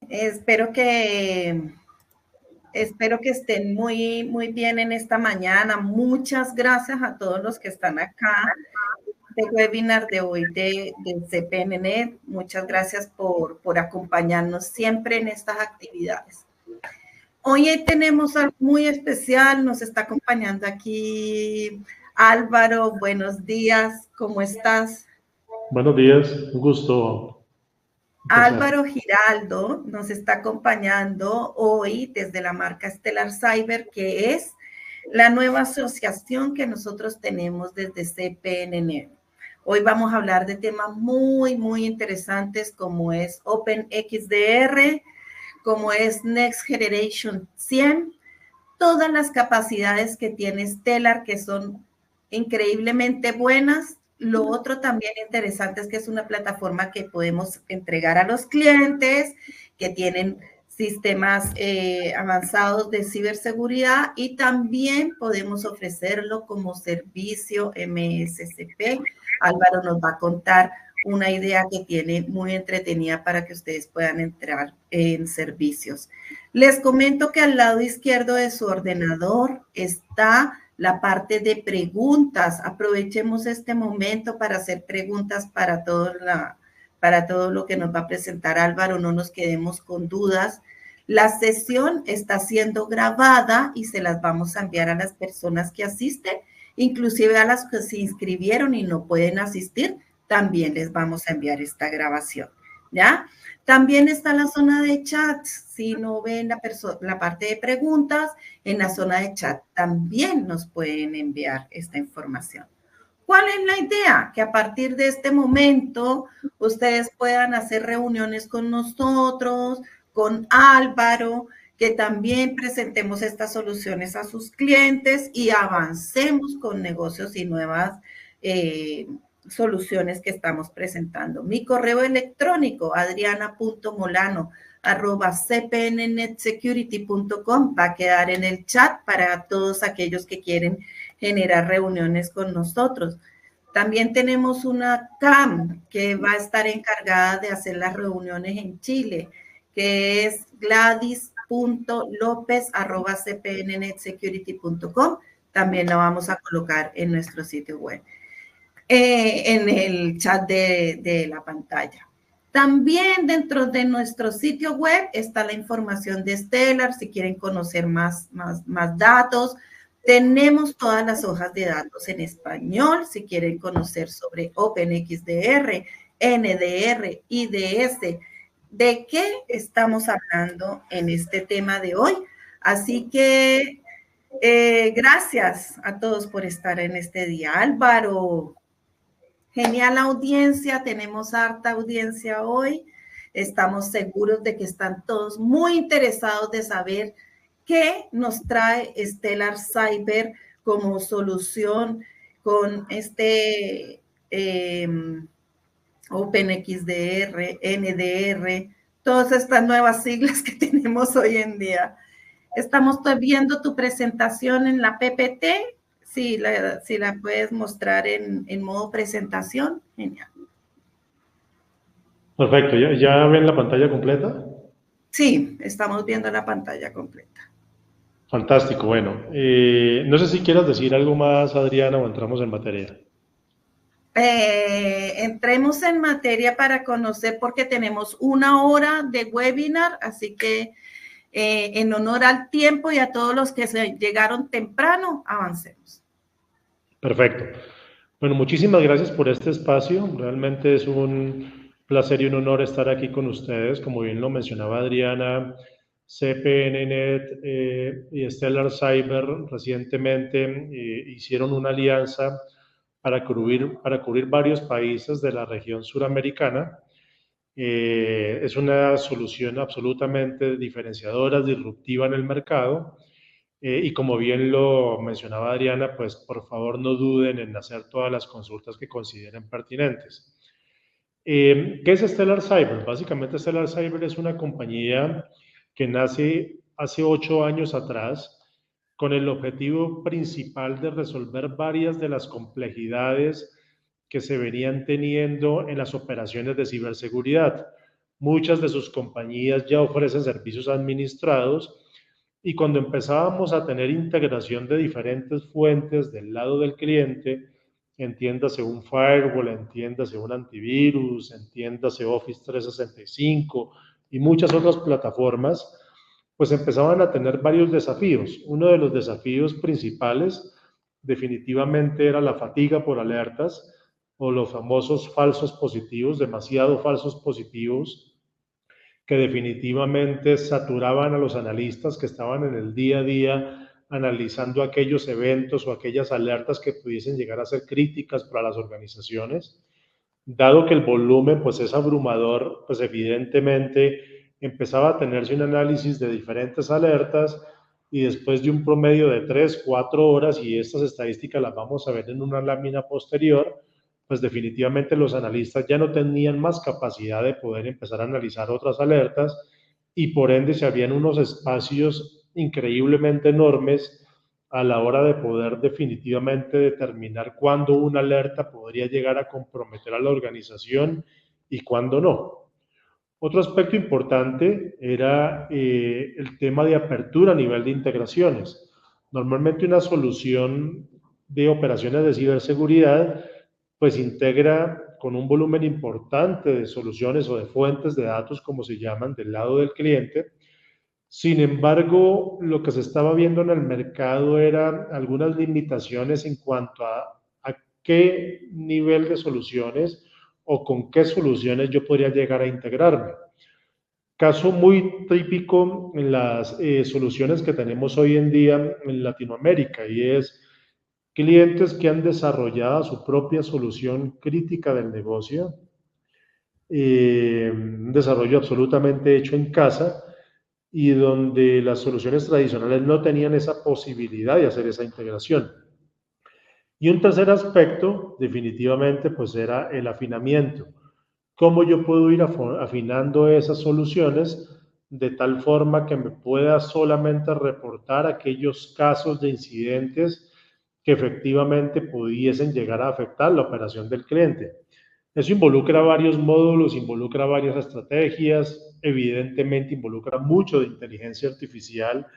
Espero que, espero que estén muy bien en esta mañana. Muchas gracias a todos los que están acá de webinar de hoy de CPNNet. Muchas gracias por acompañarnos siempre en estas actividades. Hoy tenemos algo muy especial. Nos está acompañando aquí Álvaro. Buenos días. ¿Cómo estás? Buenos días, un gusto empezar. Álvaro Giraldo nos está acompañando hoy desde la marca Stellar Cyber, que es la nueva asociación que nosotros tenemos desde CPNN. Hoy vamos a hablar de temas muy interesantes como es OpenXDR, como es Next Generation 100, todas las capacidades que tiene Stellar que son increíblemente buenas. Lo otro también interesante es que es una plataforma que podemos entregar a los clientes que tienen sistemas avanzados de ciberseguridad y también podemos ofrecerlo como servicio MSCP. Álvaro nos va a contar una idea que tiene muy entretenida para que ustedes puedan entrar en servicios. Les comento que al lado izquierdo de su ordenador está la parte de preguntas. Aprovechemos este momento para hacer preguntas para todo lo que nos va a presentar Álvaro. No nos quedemos con dudas. La sesión está siendo grabada y se las vamos a enviar a las personas que asisten, inclusive a las que se inscribieron y no pueden asistir. También les vamos a enviar esta grabación, ¿ya? También está la zona de chat. Si no ven la parte de preguntas, en la zona de chat también nos pueden enviar esta información. ¿Cuál es la idea? Que a partir de este momento ustedes puedan hacer reuniones con nosotros, con Álvaro, que también presentemos estas soluciones a sus clientes y avancemos con negocios y nuevas soluciones que estamos presentando. Mi correo electrónico, adriana.molano@cpnnetsecurity.com, va a quedar en el chat para todos aquellos que quieren generar reuniones con nosotros. También tenemos una CAM que va a estar encargada de hacer las reuniones en Chile, que es gladys.lopez@cpnnetsecurity.com. También la vamos a colocar en nuestro sitio web. En el chat de la pantalla. También dentro de nuestro sitio web está la información de Stellar, si quieren conocer más datos. Tenemos todas las hojas de datos en español, si quieren conocer sobre OpenXDR, NDR, IDS, de qué estamos hablando en este tema de hoy. Así que gracias a todos por estar en este día. Álvaro, genial audiencia, tenemos harta audiencia hoy. Estamos seguros de que están todos muy interesados de saber qué nos trae Stellar Cyber como solución con este OpenXDR, NDR, todas estas nuevas siglas que tenemos hoy en día. Estamos viendo tu presentación en la PPT. Si la puedes mostrar en modo presentación, genial. Perfecto, ¿ya ven la pantalla completa? Sí, estamos viendo la pantalla completa. Fantástico, bueno. No sé si quieras decir algo más, Adriana, o entramos en materia. Entremos en materia para conocer, porque tenemos 1 hora de webinar, así que en honor al tiempo y a todos los que llegaron temprano, avancemos. Perfecto. Bueno, muchísimas gracias por este espacio. Realmente es un placer y un honor estar aquí con ustedes. Como bien lo mencionaba Adriana, CPNNet y Stellar Cyber recientemente hicieron una alianza para cubrir varios países de la región suramericana. Es una solución absolutamente diferenciadora, disruptiva en el mercado. Y como bien lo mencionaba Adriana, pues por favor no duden en hacer todas las consultas que consideren pertinentes. ¿Qué es Stellar Cyber? Básicamente Stellar Cyber es una compañía que nace hace 8 años atrás con el objetivo principal de resolver varias de las complejidades que se venían teniendo en las operaciones de ciberseguridad. muchas de sus compañías ya ofrecen servicios administrados, y cuando empezábamos a tener integración de diferentes fuentes del lado del cliente, entiéndase un firewall, entiéndase un antivirus, entiéndase Office 365 y muchas otras plataformas, pues empezaban a tener varios desafíos. Uno de los desafíos principales definitivamente era la fatiga por alertas o los famosos falsos positivos, demasiado falsos positivos, que definitivamente saturaban a los analistas que estaban en el día a día analizando aquellos eventos o aquellas alertas que pudiesen llegar a ser críticas para las organizaciones. Dado que el volumen pues es abrumador, pues evidentemente empezaba a tenerse un análisis de diferentes alertas, y después de un promedio de 3, 4 horas, y estas estadísticas las vamos a ver en una lámina posterior, pues definitivamente los analistas ya no tenían más capacidad de poder empezar a analizar otras alertas, y por ende se habían unos espacios increíblemente enormes a la hora de poder definitivamente determinar cuándo una alerta podría llegar a comprometer a la organización y cuándo no. Otro aspecto importante era el tema de apertura a nivel de integraciones. Normalmente una solución de operaciones de ciberseguridad pues integra con un volumen importante de soluciones o de fuentes de datos, como se llaman, del lado del cliente. Sin embargo, lo que se estaba viendo en el mercado eran algunas limitaciones en cuanto a qué nivel de soluciones o con qué soluciones yo podría llegar a integrarme. Caso muy típico en las soluciones que tenemos hoy en día en Latinoamérica, y es clientes que han desarrollado su propia solución crítica del negocio, un desarrollo absolutamente hecho en casa, y donde las soluciones tradicionales no tenían esa posibilidad de hacer esa integración. Y un tercer aspecto, definitivamente, pues era el afinamiento. ¿Cómo yo puedo ir afinando esas soluciones de tal forma que me pueda solamente reportar aquellos casos de incidentes que efectivamente pudiesen llegar a afectar la operación del cliente? Eso involucra varios módulos, involucra varias estrategias, evidentemente involucra mucho de inteligencia artificial,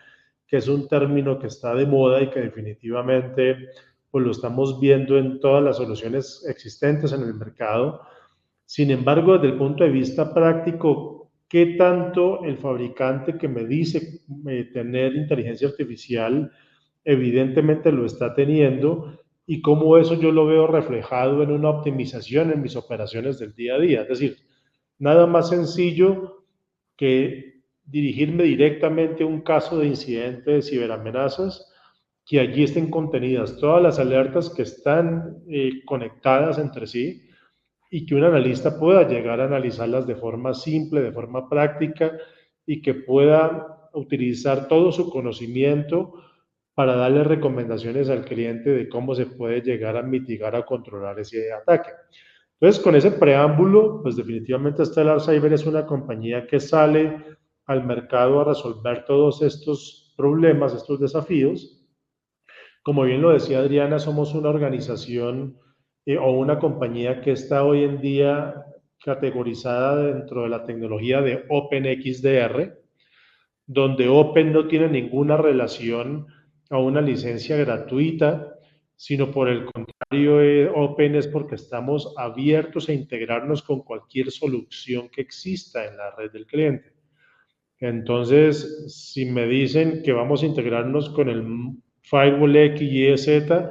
que es un término que está de moda y que definitivamente pues lo estamos viendo en todas las soluciones existentes en el mercado. Sin embargo, desde el punto de vista práctico, ¿qué tanto el fabricante que me dice tener inteligencia artificial evidentemente lo está teniendo, y cómo eso yo lo veo reflejado en una optimización en mis operaciones del día a día? Es decir, nada más sencillo que dirigirme directamente a un caso de incidente de ciberamenazas, que allí estén contenidas todas las alertas que están conectadas entre sí, y que un analista pueda llegar a analizarlas de forma simple, de forma práctica, y que pueda utilizar todo su conocimiento para darle recomendaciones al cliente de cómo se puede llegar a mitigar o controlar ese ataque. Entonces, con ese preámbulo, pues definitivamente Stellar Cyber es una compañía que sale al mercado a resolver todos estos problemas, estos desafíos. Como bien lo decía Adriana, somos una organización o una compañía que está hoy en día categorizada dentro de la tecnología de OpenXDR, donde Open no tiene ninguna relación a una licencia gratuita, sino por el contrario, Open es porque estamos abiertos a integrarnos con cualquier solución que exista en la red del cliente. Entonces, si me dicen que vamos a integrarnos con el Firewall X, Y, Z,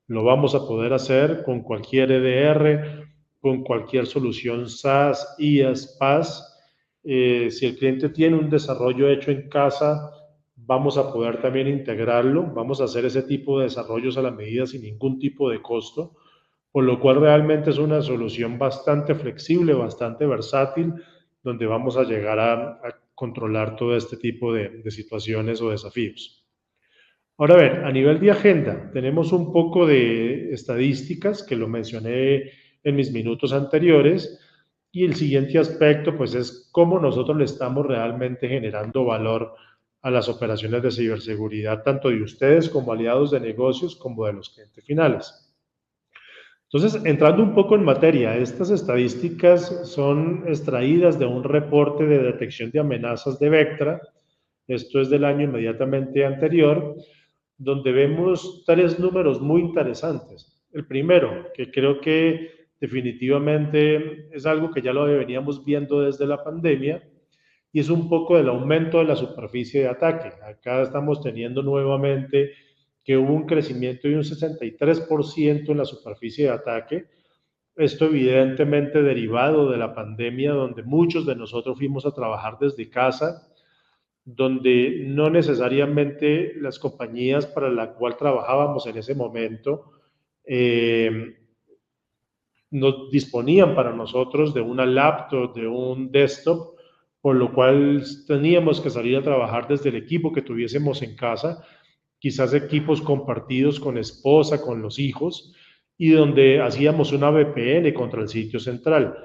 lo vamos a poder hacer con cualquier EDR, con cualquier solución SaaS, IaaS, PaaS. Si el cliente tiene un desarrollo hecho en casa, vamos a poder también integrarlo. Vamos a hacer ese tipo de desarrollos a la medida sin ningún tipo de costo, por lo cual realmente es una solución bastante flexible, bastante versátil, donde vamos a llegar a controlar todo este tipo de situaciones o desafíos. Ahora, a ver, a nivel de agenda, tenemos un poco de estadísticas que lo mencioné en mis minutos anteriores, y el siguiente aspecto, pues, es cómo nosotros le estamos realmente generando valor a las operaciones de ciberseguridad, tanto de ustedes como aliados de negocios, como de los clientes finales. Entonces, entrando un poco en materia, estas estadísticas son extraídas de un reporte de detección de amenazas de Vectra. Esto es del año inmediatamente anterior, donde vemos tres números muy interesantes. El primero, que creo que definitivamente es algo que ya lo veníamos viendo desde la pandemia, y es un poco del aumento de la superficie de ataque. Acá estamos teniendo nuevamente que hubo un crecimiento de un 63% en la superficie de ataque. Esto evidentemente derivado de la pandemia, donde muchos de nosotros fuimos a trabajar desde casa, donde no necesariamente las compañías para la cual trabajábamos en ese momento eh, nos disponían para nosotros de una laptop, de un desktop, por lo cual teníamos que salir a trabajar desde el equipo que tuviésemos en casa, quizás equipos compartidos con esposa, con los hijos, y donde hacíamos una VPN contra el sitio central.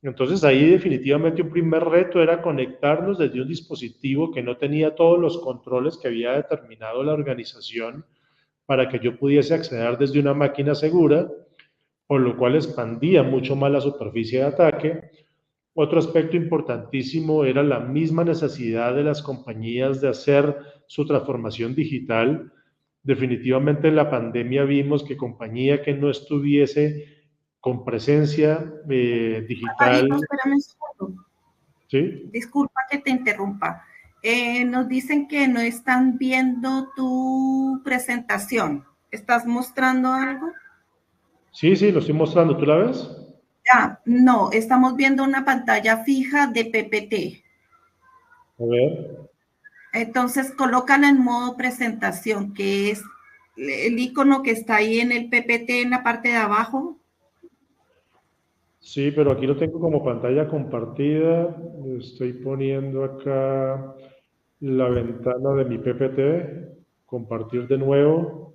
Entonces ahí definitivamente un primer reto era conectarnos desde un dispositivo que no tenía todos los controles que había determinado la organización para que yo pudiese acceder desde una máquina segura, por lo cual expandía mucho más la superficie de ataque. Otro aspecto importantísimo era la misma necesidad de las compañías de hacer su transformación digital. Definitivamente en la pandemia vimos que compañía que no estuviese con presencia digital. Alvarito, espérame un segundo. ¿Sí? Disculpa que te interrumpa. Nos dicen que no están viendo tu presentación. ¿Estás mostrando algo? Sí, sí, lo estoy mostrando. ¿Tú la ves? Ya, no, estamos viendo una pantalla fija de PPT. A ver. Entonces, colócala en modo presentación, que es el icono que está ahí en el PPT en la parte de abajo. Sí, pero aquí lo tengo como pantalla compartida. Estoy poniendo acá la ventana de mi PPT, compartir de nuevo.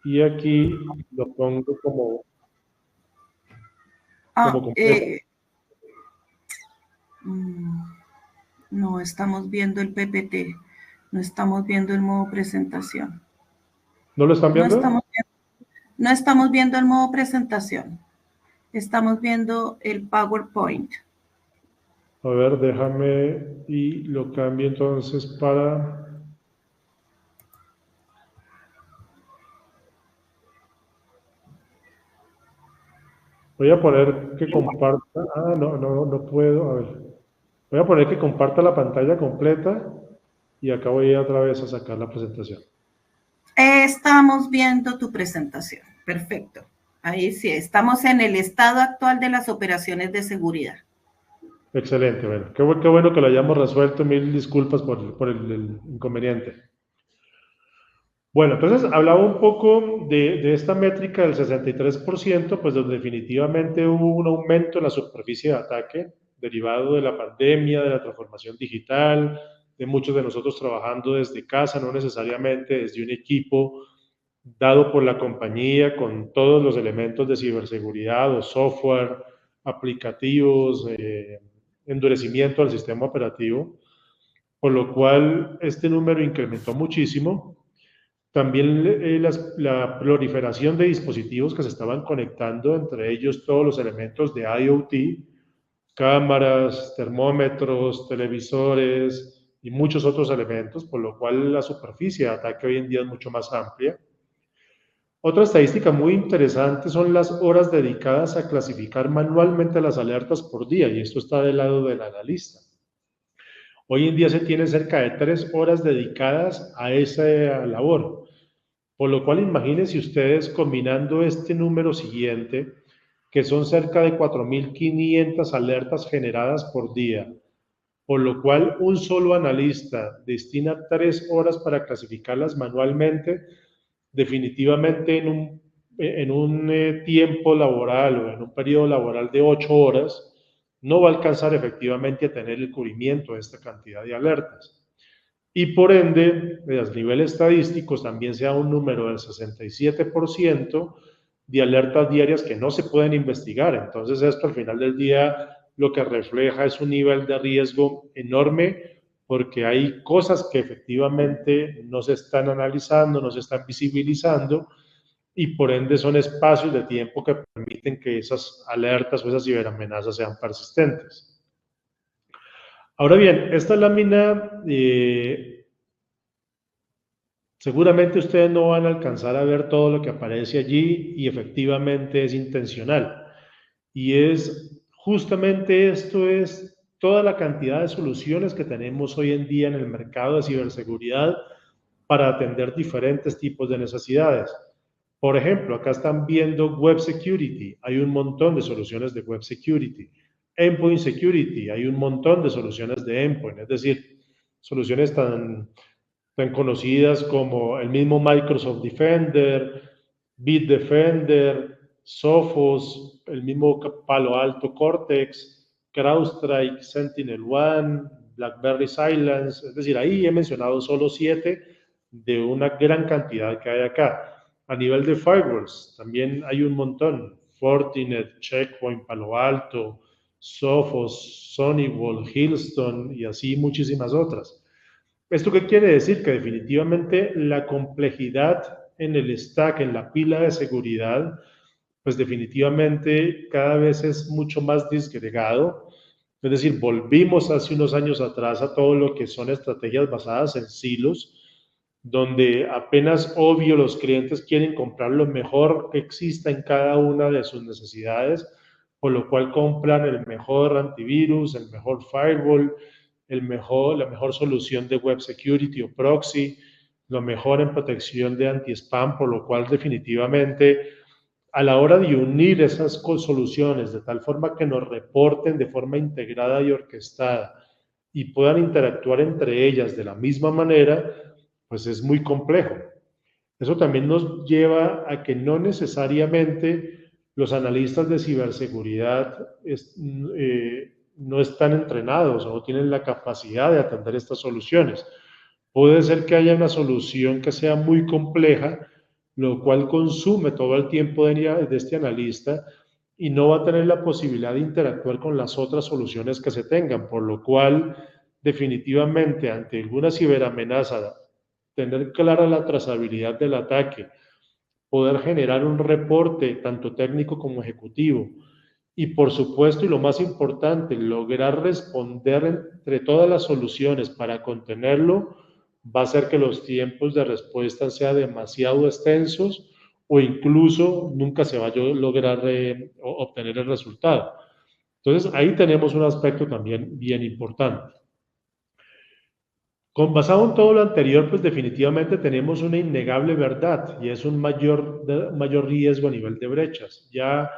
Y aquí lo pongo como completo. No, estamos viendo el PPT. No estamos viendo el modo presentación. ¿No lo están viendo? No estamos viendo el modo presentación. Estamos viendo el PowerPoint. A ver, déjame y lo cambio entonces para... Voy a poner que comparta... Ah, no puedo. A ver. Voy a poner que comparta la pantalla completa y acá voy a otra vez a sacar la presentación. Estamos viendo tu presentación. Perfecto. Ahí sí, estamos en el estado actual de las operaciones de seguridad. Excelente, bueno. Qué bueno que lo hayamos resuelto. Mil disculpas por el inconveniente. Bueno, entonces hablaba un poco de esta métrica del 63%, pues donde definitivamente hubo un aumento en la superficie de ataque derivado de la pandemia, de la transformación digital, de muchos de nosotros trabajando desde casa, no necesariamente desde un equipo dado por la compañía con todos los elementos de ciberseguridad o software, aplicativos, endurecimiento del sistema operativo, por lo cual este número incrementó muchísimo. También la proliferación de dispositivos que se estaban conectando, entre ellos todos los elementos de IoT, cámaras, termómetros, televisores y muchos otros elementos, por lo cual la superficie de ataque hoy en día es mucho más amplia. Otra estadística muy interesante son las horas dedicadas a clasificar manualmente las alertas por día, y esto está del lado del analista. Hoy en día se tiene cerca de 3 horas dedicadas a esa labor. Por lo cual, imagínense ustedes combinando este número siguiente, que son cerca de 4.500 alertas generadas por día, por lo cual un solo analista destina 3 horas para clasificarlas manualmente, definitivamente en un tiempo laboral o en un periodo laboral de 8 horas, no va a alcanzar efectivamente a tener el cubrimiento de esta cantidad de alertas. Y por ende, a nivel estadístico, también se da un número del 67% de alertas diarias que no se pueden investigar. Entonces, esto al final del día lo que refleja es un nivel de riesgo enorme porque hay cosas que efectivamente no se están analizando, no se están visibilizando y por ende son espacios de tiempo que permiten que esas alertas o esas ciberamenazas sean persistentes. Ahora bien, esta lámina seguramente ustedes no van a alcanzar a ver todo lo que aparece allí y efectivamente es intencional. Y es justamente esto es toda la cantidad de soluciones que tenemos hoy en día en el mercado de ciberseguridad para atender diferentes tipos de necesidades. Por ejemplo, acá están viendo Web Security. Hay un montón de soluciones de Web Security. Endpoint Security. Hay un montón de soluciones de Endpoint. Es decir, soluciones tan conocidas como el mismo Microsoft Defender, Bitdefender, Sophos, el mismo Palo Alto Cortex, CrowdStrike, SentinelOne, BlackBerry Silence. Es decir, ahí he mencionado solo 7 de una gran cantidad que hay acá. A nivel de firewalls, también hay un montón. Fortinet, Checkpoint, Palo Alto, Sophos, Sonywall, Hillstone y así muchísimas otras. ¿Esto qué quiere decir? Que definitivamente la complejidad en el stack, en la pila de seguridad, pues definitivamente cada vez es mucho más disgregado. Es decir, volvimos hace unos años atrás a todo lo que son estrategias basadas en silos, donde apenas obvio los clientes quieren comprar lo mejor que exista en cada una de sus necesidades, por lo cual compran el mejor antivirus, el mejor firewall, la mejor solución de web security o proxy, lo mejor en protección de anti-spam, por lo cual definitivamente a la hora de unir esas soluciones de tal forma que nos reporten de forma integrada y orquestada y puedan interactuar entre ellas de la misma manera, pues es muy complejo. Eso también nos lleva a que no necesariamente los analistas de ciberseguridad no están entrenados o no tienen la capacidad de atender estas soluciones. Puede ser que haya una solución que sea muy compleja, lo cual consume todo el tiempo de este analista y no va a tener la posibilidad de interactuar con las otras soluciones que se tengan, por lo cual definitivamente ante alguna ciberamenaza, tener clara la trazabilidad del ataque, poder generar un reporte tanto técnico como ejecutivo y por supuesto y lo más importante, lograr responder entre todas las soluciones para contenerlo va a hacer que los tiempos de respuesta sean demasiado extensos o incluso nunca se vaya a lograr obtener el resultado. Entonces ahí tenemos un aspecto también bien importante. Basado en todo lo anterior, pues definitivamente tenemos una innegable verdad y es un mayor riesgo a nivel de brechas. Ya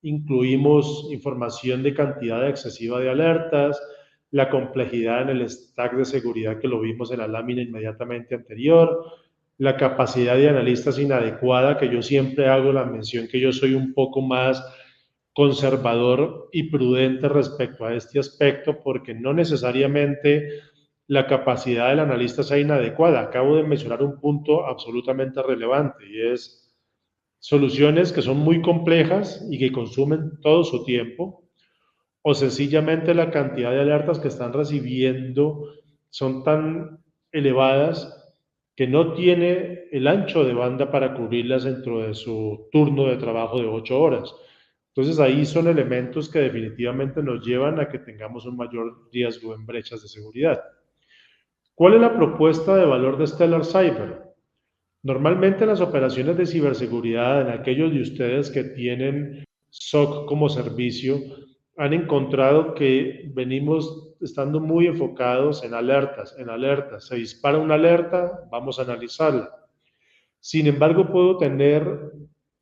incluimos información de cantidad excesiva de alertas, la complejidad en el stack de seguridad que lo vimos en la lámina inmediatamente anterior, la capacidad de analistas inadecuada, que yo siempre hago la mención que yo soy un poco más conservador y prudente respecto a este aspecto, porque no necesariamente la capacidad del analista sea inadecuada. Acabo de mencionar un punto absolutamente relevante y es soluciones que son muy complejas y que consumen todo su tiempo o sencillamente la cantidad de alertas que están recibiendo son tan elevadas que no tiene el ancho de banda para cubrirlas dentro de su turno de trabajo de 8 horas. Entonces ahí son elementos que definitivamente nos llevan a que tengamos un mayor riesgo en brechas de seguridad. ¿Cuál es la propuesta de valor de Stellar Cyber? Normalmente las operaciones de ciberseguridad, en aquellos de ustedes que tienen SOC como servicio, han encontrado que venimos estando muy enfocados en alertas, en alertas. Se dispara una alerta, vamos a analizarla. Sin embargo, puedo tener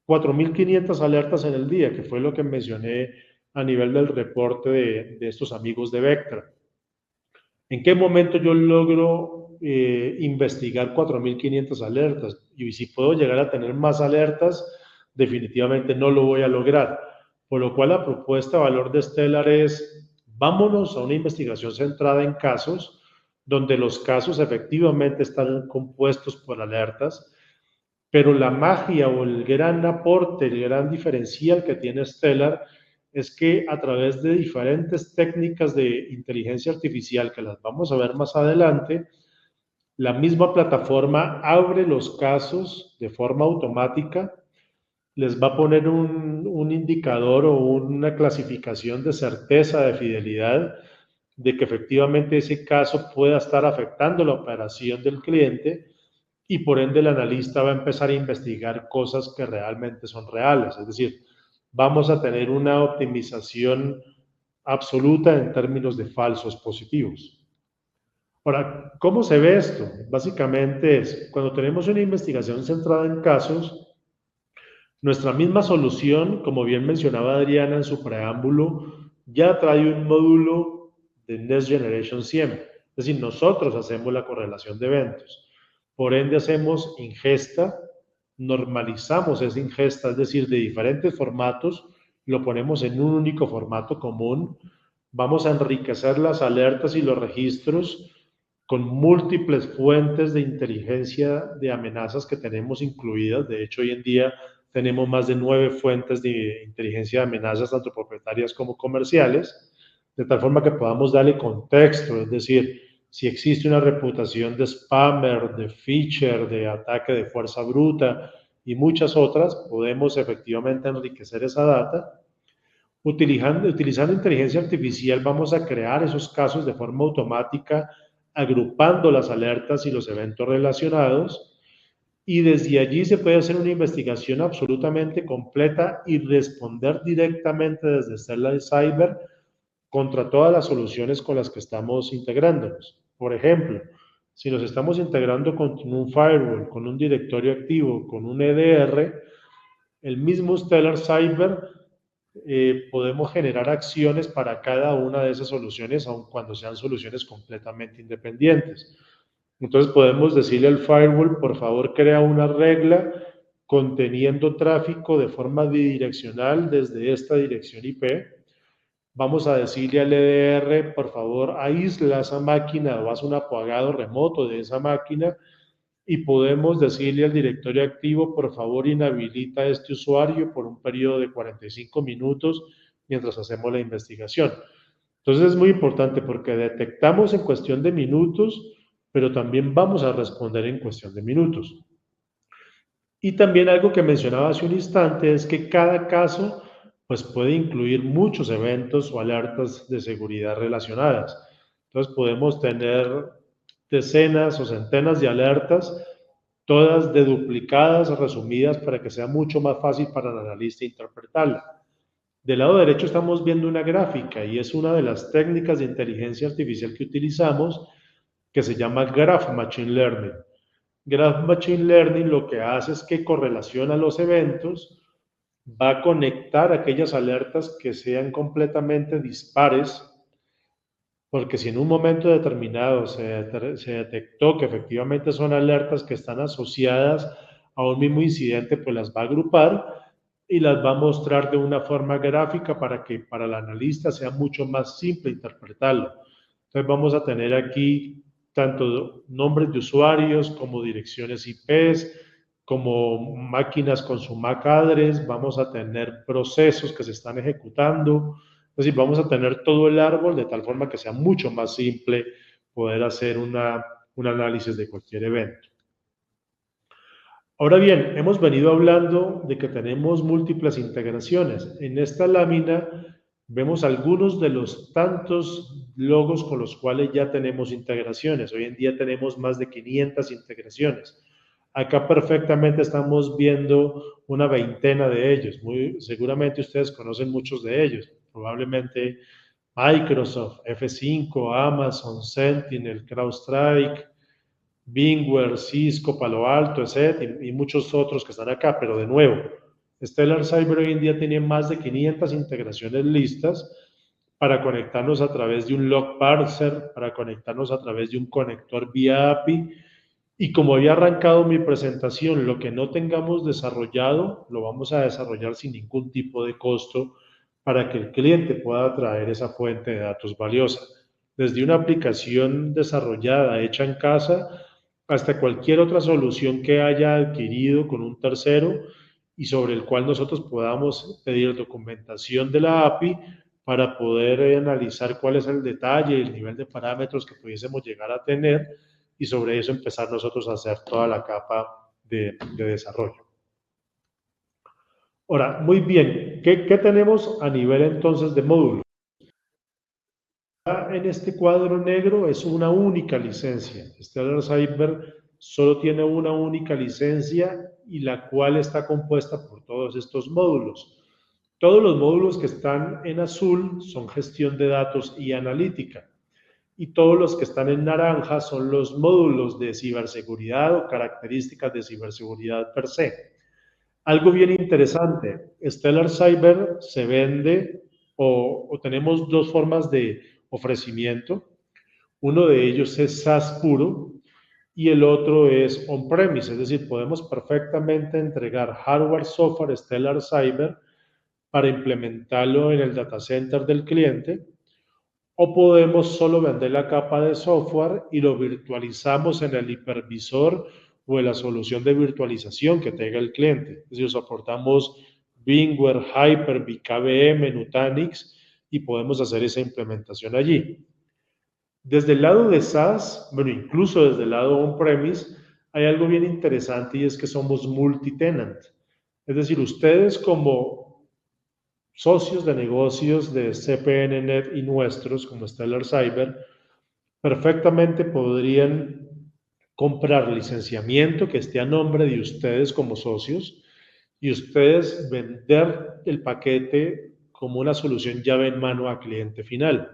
4.500 alertas en el día, que fue lo que mencioné a nivel del reporte de estos amigos de Vectra. ¿En qué momento yo logro investigar 4.500 alertas? Y si puedo llegar a tener más alertas, definitivamente no lo voy a lograr. Por lo cual la propuesta de valor de Stellar es, vámonos a una investigación centrada en casos, donde los casos efectivamente están compuestos por alertas, pero la magia o el gran aporte, el gran diferencial que tiene Stellar es que a través de diferentes técnicas de inteligencia artificial, que las vamos a ver más adelante, la misma plataforma abre los casos de forma automática les va a poner un indicador o una clasificación de certeza, de fidelidad, de que efectivamente ese caso pueda estar afectando la operación del cliente y por ende el analista va a empezar a investigar cosas que realmente son reales. Es decir, vamos a tener una optimización absoluta en términos de falsos positivos. Ahora, ¿cómo se ve esto? Básicamente es, cuando tenemos una investigación centrada en casos, nuestra misma solución, como bien mencionaba Adriana en su preámbulo, ya trae un módulo de Next Generation SIEM. Es decir, nosotros hacemos la correlación de eventos. Por ende, hacemos ingesta, normalizamos esa ingesta, es decir, de diferentes formatos, lo ponemos en un único formato común. Vamos a enriquecer las alertas y los registros con múltiples fuentes de inteligencia de amenazas que tenemos incluidas. De hecho, hoy en día tenemos más de 9 fuentes de inteligencia de amenazas, tanto propietarias como comerciales, de tal forma que podamos darle contexto, es decir, si existe una reputación de spammer, de phishing, de ataque de fuerza bruta y muchas otras, podemos efectivamente enriquecer esa data. Utilizando inteligencia artificial vamos a crear esos casos de forma automática, agrupando las alertas y los eventos relacionados, y desde allí se puede hacer una investigación absolutamente completa y responder directamente desde Stellar Cyber contra todas las soluciones con las que estamos integrándonos. Por ejemplo, si nos estamos integrando con un firewall, con un directorio activo, con un EDR, el mismo Stellar Cyber podemos generar acciones para cada una de esas soluciones, aun cuando sean soluciones completamente independientes. Entonces podemos decirle al firewall, por favor, crea una regla conteniendo tráfico de forma bidireccional desde esta dirección IP. Vamos a decirle al EDR, por favor, aísla esa máquina o haz un apagado remoto de esa máquina, y podemos decirle al directorio activo, por favor, inhabilita a este usuario por un periodo de 45 minutos mientras hacemos la investigación. Entonces es muy importante porque detectamos en cuestión de minutos, pero también vamos a responder en cuestión de minutos. Y también algo que mencionaba hace un instante es que cada caso pues puede incluir muchos eventos o alertas de seguridad relacionadas. Entonces podemos tener decenas o centenas de alertas, todas deduplicadas, resumidas para que sea mucho más fácil para el analista interpretarla. Del lado derecho estamos viendo una gráfica y es una de las técnicas de inteligencia artificial que utilizamos, que se llama Graph Machine Learning. Graph Machine Learning lo que hace es que correlaciona los eventos, va a conectar aquellas alertas que sean completamente dispares, porque si en un momento determinado se detectó que efectivamente son alertas que están asociadas a un mismo incidente, pues las va a agrupar y las va a mostrar de una forma gráfica para que para el analista sea mucho más simple interpretarlo. Entonces vamos a tener aquí tanto nombres de usuarios como direcciones IPs, como máquinas con su MAC address, vamos a tener procesos que se están ejecutando, es decir, vamos a tener todo el árbol de tal forma que sea mucho más simple poder hacer un análisis de cualquier evento. Ahora bien, hemos venido hablando de que tenemos múltiples integraciones. En esta lámina vemos algunos de los tantos logos con los cuales ya tenemos integraciones. Hoy en día tenemos más de 500 integraciones. Acá perfectamente estamos viendo una veintena de ellos. Seguramente ustedes conocen muchos de ellos. Probablemente Microsoft, F5, Amazon, Sentinel, CrowdStrike, VMware, Cisco, Palo Alto, etc. y muchos otros que están acá, pero de nuevo, Stellar Cyber hoy en día tiene más de 500 integraciones listas para conectarnos a través de un log parser, para conectarnos a través de un conector vía API, y como había arrancado mi presentación, lo que no tengamos desarrollado, lo vamos a desarrollar sin ningún tipo de costo para que el cliente pueda traer esa fuente de datos valiosa. Desde una aplicación desarrollada, hecha en casa, hasta cualquier otra solución que haya adquirido con un tercero y sobre el cual nosotros podamos pedir documentación de la API para poder analizar cuál es el detalle y el nivel de parámetros que pudiésemos llegar a tener, y sobre eso empezar nosotros a hacer toda la capa de desarrollo. Ahora, muy bien, ¿qué tenemos a nivel entonces de módulos? En este cuadro negro es una única licencia. Stellar Cyber solo tiene una única licencia y la cual está compuesta por todos estos módulos. Todos los módulos que están en azul son gestión de datos y analítica. Y todos los que están en naranja son los módulos de ciberseguridad o características de ciberseguridad per se. Algo bien interesante, Stellar Cyber se vende o tenemos dos formas de ofrecimiento. Uno de ellos es SaaS puro y el otro es on-premise, es decir, podemos perfectamente entregar hardware, software, Stellar Cyber para implementarlo en el data center del cliente, o podemos solo vender la capa de software y lo virtualizamos en el hipervisor o en la solución de virtualización que tenga el cliente. Es decir, soportamos VMware, Hyper-V, KVM, Nutanix y podemos hacer esa implementación allí. Desde el lado de SaaS, bueno, incluso desde el lado on-premise, hay algo bien interesante y es que somos multi-tenant. Es decir, ustedes como socios de negocios de CPNNet y nuestros, como Stellar Cyber, perfectamente podrían comprar licenciamiento que esté a nombre de ustedes como socios y ustedes vender el paquete como una solución llave en mano a cliente final.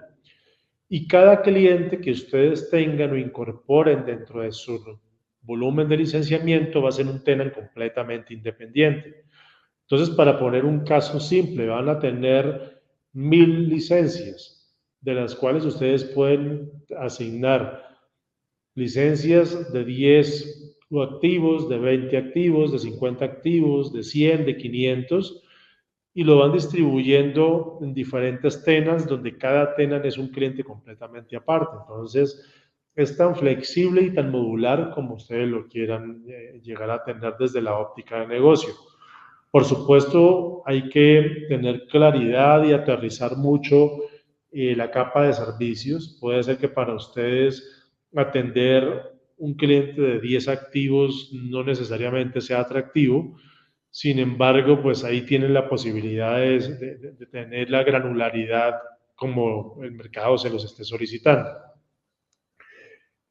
Y cada cliente que ustedes tengan o incorporen dentro de su volumen de licenciamiento va a ser un tenant completamente independiente. Entonces, para poner un caso simple, van a tener 1000 licencias, de las cuales ustedes pueden asignar licencias de 10 activos, de 20 activos, de 50 activos, de 100, de 500, y lo van distribuyendo en diferentes tenants, donde cada tenant es un cliente completamente aparte. Entonces, es tan flexible y tan modular como ustedes lo quieran llegar a tener desde la óptica de negocio. Por supuesto, hay que tener claridad y aterrizar mucho la capa de servicios. Puede ser que para ustedes atender un cliente de 10 activos no necesariamente sea atractivo. Sin embargo, pues ahí tienen la posibilidad de tener la granularidad como el mercado se los esté solicitando.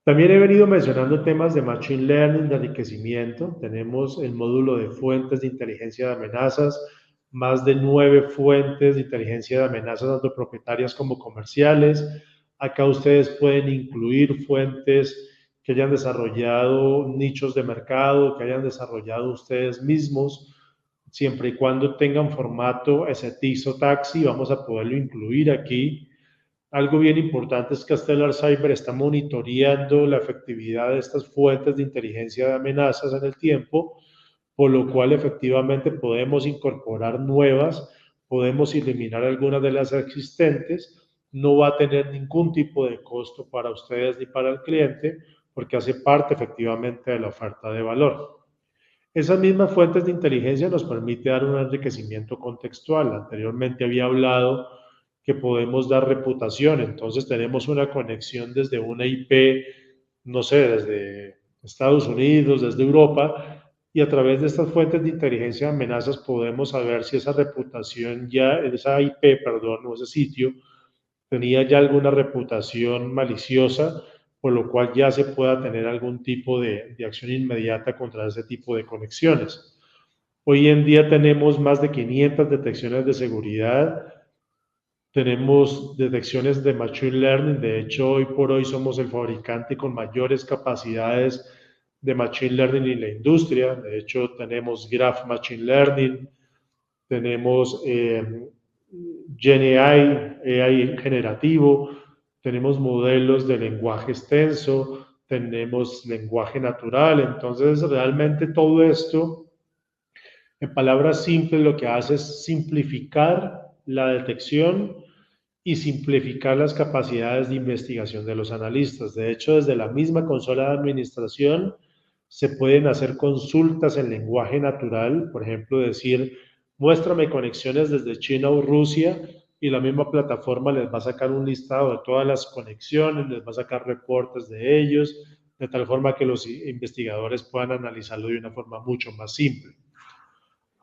También he venido mencionando temas de Machine Learning, de enriquecimiento. Tenemos el módulo de fuentes de inteligencia de amenazas, más de 9 fuentes de inteligencia de amenazas, tanto propietarias como comerciales. Acá ustedes pueden incluir fuentes que hayan desarrollado nichos de mercado, que hayan desarrollado ustedes mismos, siempre y cuando tengan formato STX o Taxi, vamos a poderlo incluir aquí. Algo bien importante es que Stellar Cyber está monitoreando la efectividad de estas fuentes de inteligencia de amenazas en el tiempo, por lo cual efectivamente podemos incorporar nuevas, podemos eliminar algunas de las existentes, no va a tener ningún tipo de costo para ustedes ni para el cliente, porque hace parte efectivamente de la oferta de valor. Esas mismas fuentes de inteligencia nos permite dar un enriquecimiento contextual. Anteriormente había hablado que podemos dar reputación, entonces tenemos una conexión desde una IP, no sé, desde Estados Unidos, desde Europa, y a través de estas fuentes de inteligencia de amenazas podemos saber si esa reputación ya, esa IP, perdón, o ese sitio, tenía ya alguna reputación maliciosa, por lo cual ya se pueda tener algún tipo de acción inmediata contra ese tipo de conexiones. Hoy en día tenemos más de 500 detecciones de seguridad, tenemos detecciones de Machine Learning, de hecho hoy por hoy somos el fabricante con mayores capacidades de Machine Learning en la industria, de hecho tenemos Graph Machine Learning, tenemos GenAI, AI generativo, tenemos modelos de lenguaje extenso, tenemos lenguaje natural, entonces realmente todo esto, en palabras simples, lo que hace es simplificar la detección y simplificar las capacidades de investigación de los analistas. De hecho, desde la misma consola de administración se pueden hacer consultas en lenguaje natural, por ejemplo, decir, muéstrame conexiones desde China o Rusia, y la misma plataforma les va a sacar un listado de todas las conexiones, les va a sacar reportes de ellos, de tal forma que los investigadores puedan analizarlo de una forma mucho más simple.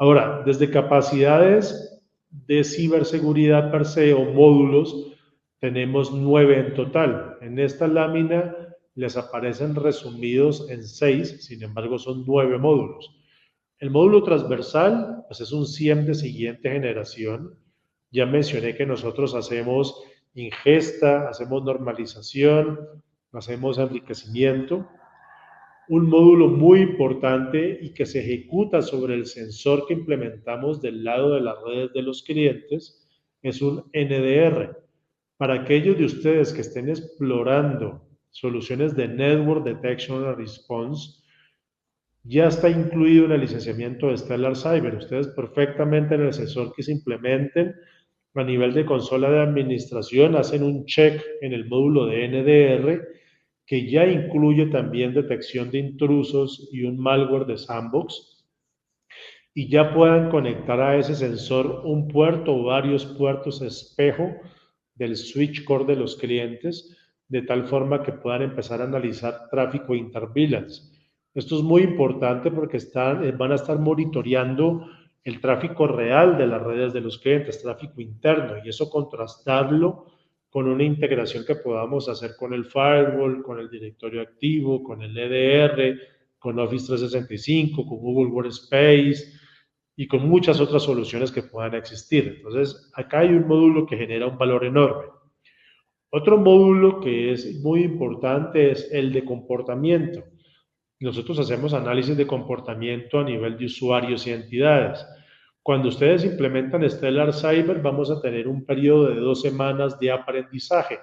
Ahora, desde capacidades de ciberseguridad per se o módulos, tenemos 9 en total. En esta lámina les aparecen resumidos en 6, sin embargo son 9 módulos. El módulo transversal pues es un SIEM de siguiente generación. Ya mencioné que nosotros hacemos ingesta, hacemos normalización, hacemos enriquecimiento. Un módulo muy importante y que se ejecuta sobre el sensor que implementamos del lado de las redes de los clientes es un NDR. Para aquellos de ustedes que estén explorando soluciones de Network Detection and Response, ya está incluido en el licenciamiento de Stellar Cyber. Ustedes perfectamente en el sensor que se implementen a nivel de consola de administración hacen un check en el módulo de NDR que ya incluye también detección de intrusos y un malware de sandbox, y ya puedan conectar a ese sensor un puerto o varios puertos espejo del switch core de los clientes, de tal forma que puedan empezar a analizar tráfico intervillance. Esto es muy importante porque van a estar monitoreando el tráfico real de las redes de los clientes, tráfico interno, y eso contrastarlo con una integración que podamos hacer con el firewall, con el directorio activo, con el EDR, con Office 365, con Google Workspace y con muchas otras soluciones que puedan existir. Entonces, acá hay un módulo que genera un valor enorme. Otro módulo que es muy importante es el de comportamiento. Nosotros hacemos análisis de comportamiento a nivel de usuarios y entidades. Cuando ustedes implementan Stellar Cyber, vamos a tener un periodo de 2 semanas de aprendizaje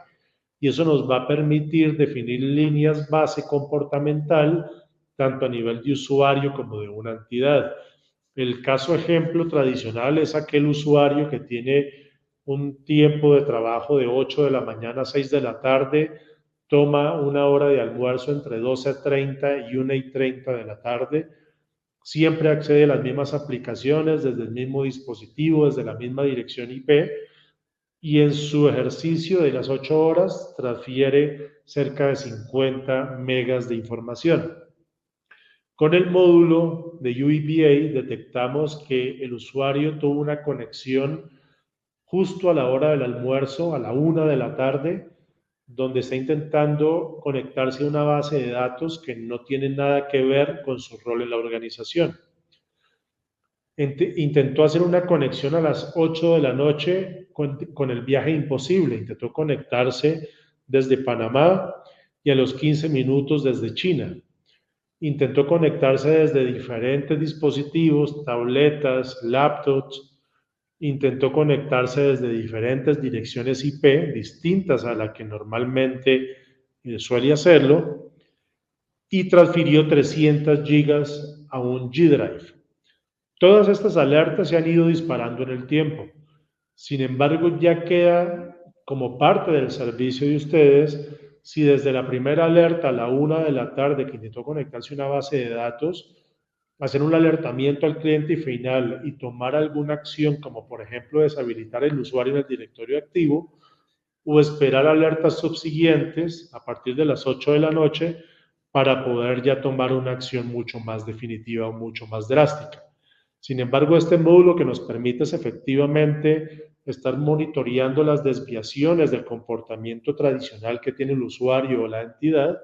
y eso nos va a permitir definir líneas base comportamental tanto a nivel de usuario como de una entidad. El caso ejemplo tradicional es aquel usuario que tiene un tiempo de trabajo de 8 de la mañana a 6 de la tarde, toma una hora de almuerzo entre 12:30 y 1:30 de la tarde, siempre accede a las mismas aplicaciones desde el mismo dispositivo, desde la misma dirección IP, y en su ejercicio de las 8 horas transfiere cerca de 50 megas de información. Con el módulo de UEBA detectamos que el usuario tuvo una conexión justo a la hora del almuerzo, a la 1 de la tarde, donde está intentando conectarse a una base de datos que no tiene nada que ver con su rol en la organización. Intentó hacer una conexión a las 8 de la noche con el viaje imposible. Intentó conectarse desde Panamá y a los 15 minutos desde China. Intentó conectarse desde diferentes dispositivos, tabletas, laptops. Intentó conectarse desde diferentes direcciones IP distintas a la que normalmente suele hacerlo y transfirió 300 gigas a un G Drive. Todas estas alertas se han ido disparando en el tiempo. Sin embargo, ya queda como parte del servicio de ustedes si desde la primera alerta a la 1 de la tarde que intentó conectarse a una base de datos, hacer un alertamiento al cliente final y tomar alguna acción, como por ejemplo deshabilitar el usuario en el directorio activo, o esperar alertas subsiguientes a partir de las 8 de la noche para poder ya tomar una acción mucho más definitiva o mucho más drástica. Sin embargo, este módulo que nos permite es efectivamente estar monitoreando las desviaciones del comportamiento tradicional que tiene el usuario o la entidad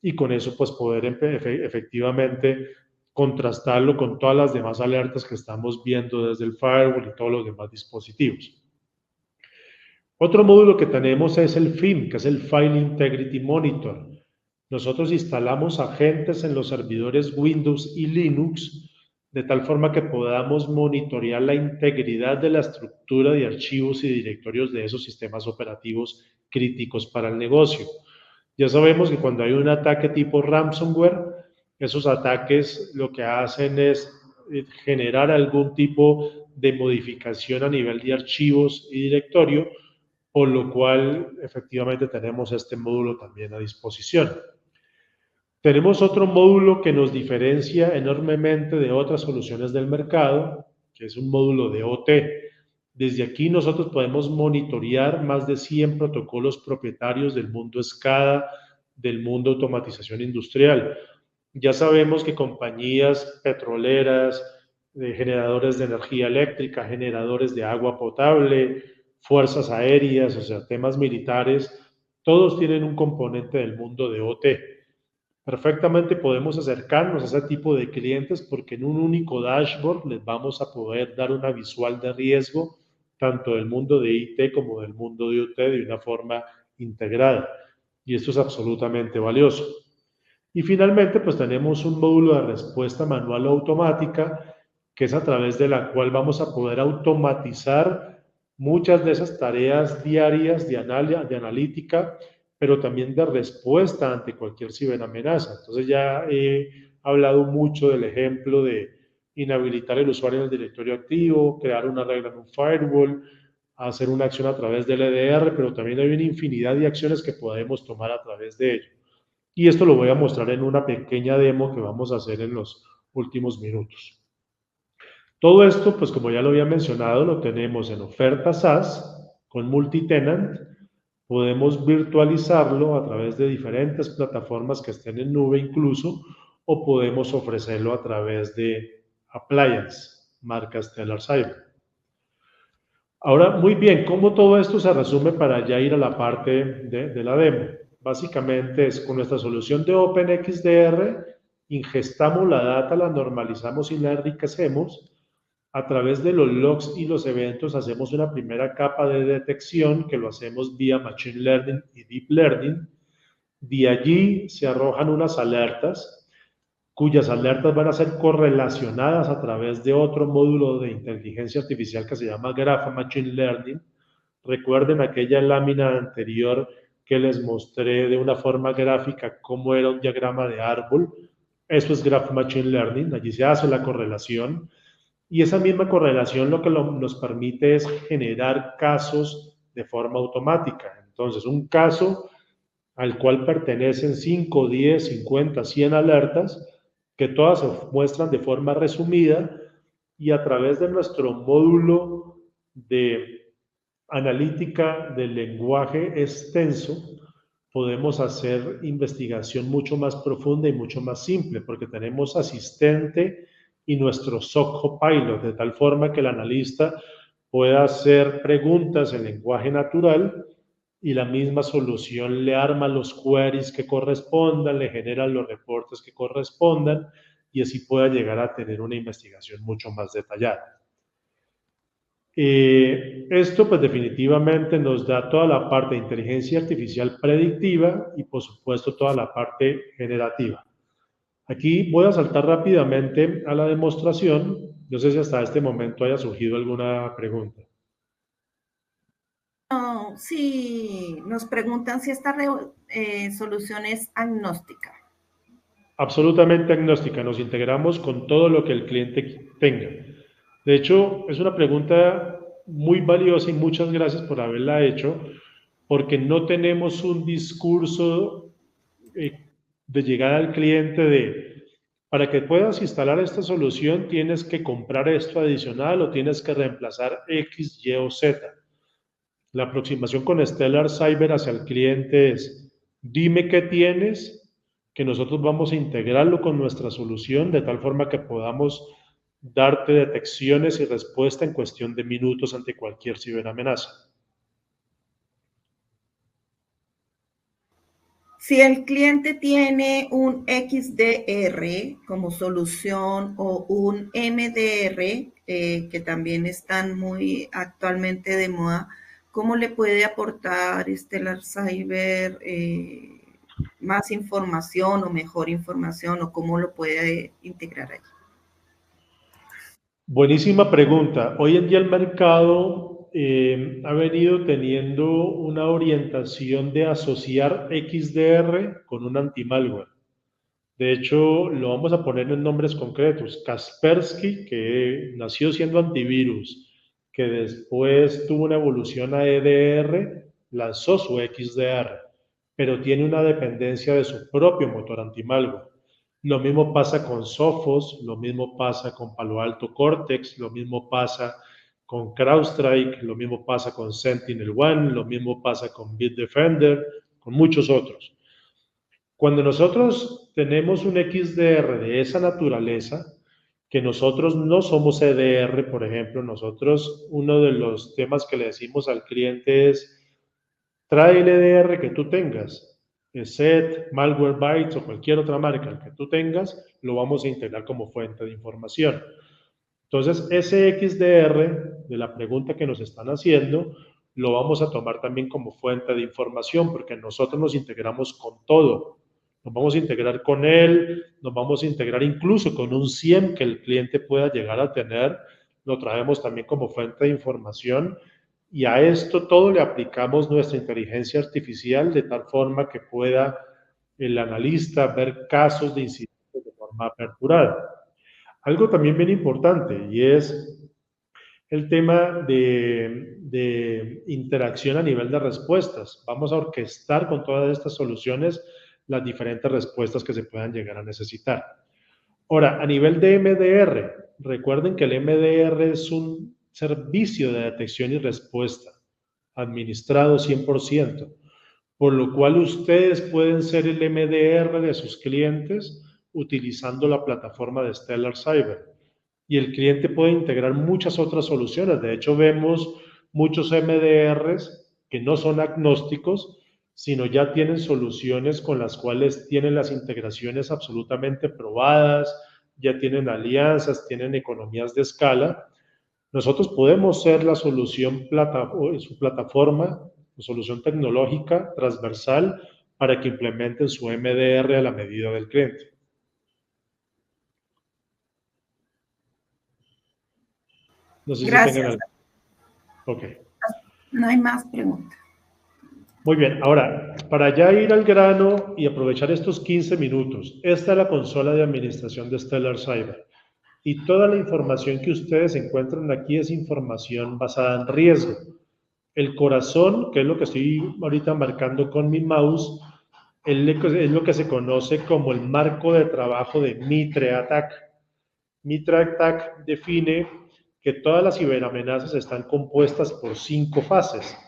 y con eso pues poder efectivamente contrastarlo con todas las demás alertas que estamos viendo desde el firewall y todos los demás dispositivos. Otro módulo que tenemos es el FIM, que es el File Integrity Monitor. Nosotros instalamos agentes en los servidores Windows y Linux de tal forma que podamos monitorear la integridad de la estructura de archivos y directorios de esos sistemas operativos críticos para el negocio. Ya sabemos que cuando hay un ataque tipo ransomware, esos ataques lo que hacen es generar algún tipo de modificación a nivel de archivos y directorio, por lo cual efectivamente tenemos este módulo también a disposición. Tenemos otro módulo que nos diferencia enormemente de otras soluciones del mercado, que es un módulo de OT. Desde aquí nosotros podemos monitorear más de 100 protocolos propietarios del mundo SCADA, del mundo automatización industrial. Ya sabemos que compañías petroleras, de generadores de energía eléctrica, generadores de agua potable, fuerzas aéreas, o sea, temas militares, todos tienen un componente del mundo de OT. Perfectamente podemos acercarnos a ese tipo de clientes porque en un único dashboard les vamos a poder dar una visual de riesgo tanto del mundo de IT como del mundo de OT de una forma integrada. Y esto es absolutamente valioso. Y finalmente, pues tenemos un módulo de respuesta manual o automática, que es a través de la cual vamos a poder automatizar muchas de esas tareas diarias de analítica, pero también de respuesta ante cualquier ciberamenaza. Entonces ya he hablado mucho del ejemplo de inhabilitar el usuario en el directorio activo, crear una regla en un firewall, hacer una acción a través del EDR, pero también hay una infinidad de acciones que podemos tomar a través de ello. Y esto lo voy a mostrar en una pequeña demo que vamos a hacer en los últimos minutos. Todo esto, pues como ya lo había mencionado, lo tenemos en oferta SaaS con multitenant. Podemos virtualizarlo a través de diferentes plataformas que estén en nube incluso, o podemos ofrecerlo a través de appliance, marca Stellar Cyber. Ahora, muy bien, ¿cómo todo esto se resume para ya ir a la parte de la demo? Básicamente es con nuestra solución de OpenXDR, ingestamos la data, la normalizamos y la enriquecemos. A través de los logs y los eventos hacemos una primera capa de detección que lo hacemos vía Machine Learning y Deep Learning. De allí se arrojan unas alertas cuyas alertas van a ser correlacionadas a través de otro módulo de inteligencia artificial que se llama Graph Machine Learning. Recuerden aquella lámina anterior que les mostré de una forma gráfica cómo era un diagrama de árbol. Eso es Graph Machine Learning, allí se hace la correlación. Y esa misma correlación lo que nos permite es generar casos de forma automática. Entonces, un caso al cual pertenecen 5, 10, 50, 100 alertas, que todas se muestran de forma resumida y a través de nuestro módulo de analítica del lenguaje extenso, podemos hacer investigación mucho más profunda y mucho más simple, porque tenemos asistente y nuestro SOC Copilot, de tal forma que el analista pueda hacer preguntas en lenguaje natural y la misma solución le arma los queries que correspondan, le genera los reportes que correspondan y así pueda llegar a tener una investigación mucho más detallada. Esto pues definitivamente nos da toda la parte de inteligencia artificial predictiva y por supuesto toda la parte generativa. Aquí voy a saltar rápidamente a la demostración. No sé si hasta este momento haya surgido alguna pregunta. No, sí, nos preguntan si esta solución es agnóstica. Absolutamente agnóstica, nos integramos con todo lo que el cliente tenga. De hecho, es una pregunta muy valiosa y muchas gracias por haberla hecho, porque no tenemos un discurso de llegar al cliente de, para que puedas instalar esta solución tienes que comprar esto adicional o tienes que reemplazar X, Y o Z. La aproximación con Stellar Cyber hacia el cliente es, dime qué tienes, que nosotros vamos a integrarlo con nuestra solución de tal forma que podamos darte detecciones y respuesta en cuestión de minutos ante cualquier ciberamenaza. Si el cliente tiene un XDR como solución o un MDR, que también están muy actualmente de moda, ¿cómo le puede aportar Stellar Cyber más información o mejor información o cómo lo puede integrar ahí? Buenísima pregunta. Hoy en día el mercado ha venido teniendo una orientación de asociar XDR con un anti-malware. De hecho, lo vamos a poner en nombres concretos. Kaspersky, que nació siendo antivirus, que después tuvo una evolución a EDR, lanzó su XDR, pero tiene una dependencia de su propio motor anti-malware. Lo mismo pasa con Sophos, lo mismo pasa con Palo Alto Cortex, lo mismo pasa con CrowdStrike, lo mismo pasa con SentinelOne, lo mismo pasa con Bitdefender, con muchos otros. Cuando nosotros tenemos un XDR de esa naturaleza, que nosotros no somos EDR, por ejemplo. Nosotros, uno de los temas que le decimos al cliente es, trae el EDR que tú tengas, SET, Malwarebytes o cualquier otra marca el que tú tengas, lo vamos a integrar como fuente de información. Entonces, ese XDR de la pregunta que nos están haciendo, lo vamos a tomar también como fuente de información, porque nosotros nos integramos con todo. Nos vamos a integrar con él, nos vamos a integrar incluso con un SIEM que el cliente pueda llegar a tener, lo traemos también como fuente de información, y a esto todo le aplicamos nuestra inteligencia artificial de tal forma que pueda el analista ver casos de incidentes de forma aperturada. Algo también bien importante, y es el tema de interacción a nivel de respuestas. Vamos a orquestar con todas estas soluciones las diferentes respuestas que se puedan llegar a necesitar. Ahora, a nivel de MDR, recuerden que el MDR es un servicio de detección y respuesta administrado 100%, por lo cual ustedes pueden ser el MDR de sus clientes utilizando la plataforma de Stellar Cyber. Y el cliente puede integrar muchas otras soluciones. De hecho, vemos muchos MDRs que no son agnósticos, sino ya tienen soluciones con las cuales tienen las integraciones absolutamente probadas, ya tienen alianzas, tienen economías de escala. Nosotros podemos ser la solución, su plataforma, su solución tecnológica transversal para que implementen su MDR a la medida del cliente. No sé Gracias. si tengan algo. Ok. No hay más preguntas. Muy bien, ahora, para ya ir al grano y aprovechar estos 15 minutos, esta es la consola de administración de Stellar Cyber. Y toda la información que ustedes encuentran aquí es información basada en riesgo. El corazón, que es lo que estoy ahorita marcando con mi mouse, es lo que se conoce como el marco de trabajo de Mitre Attack. Mitre Attack define que todas las ciberamenazas están compuestas por 5 fases.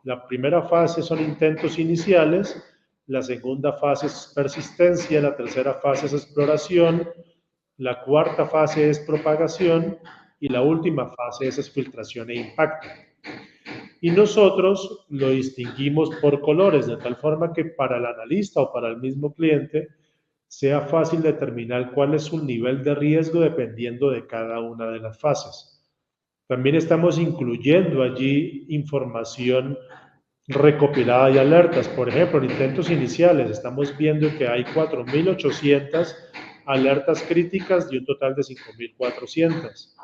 La primera fase son intentos iniciales, la segunda fase es persistencia, la tercera fase es exploración, la cuarta fase es propagación y la última fase es filtración e impacto. Y nosotros lo distinguimos por colores, de tal forma que para el analista o para el mismo cliente sea fácil determinar cuál es su nivel de riesgo dependiendo de cada una de las fases. También estamos incluyendo allí información recopilada y alertas. Por ejemplo, en intentos iniciales estamos viendo que hay 4.800 alertas críticas de un total de 5.400.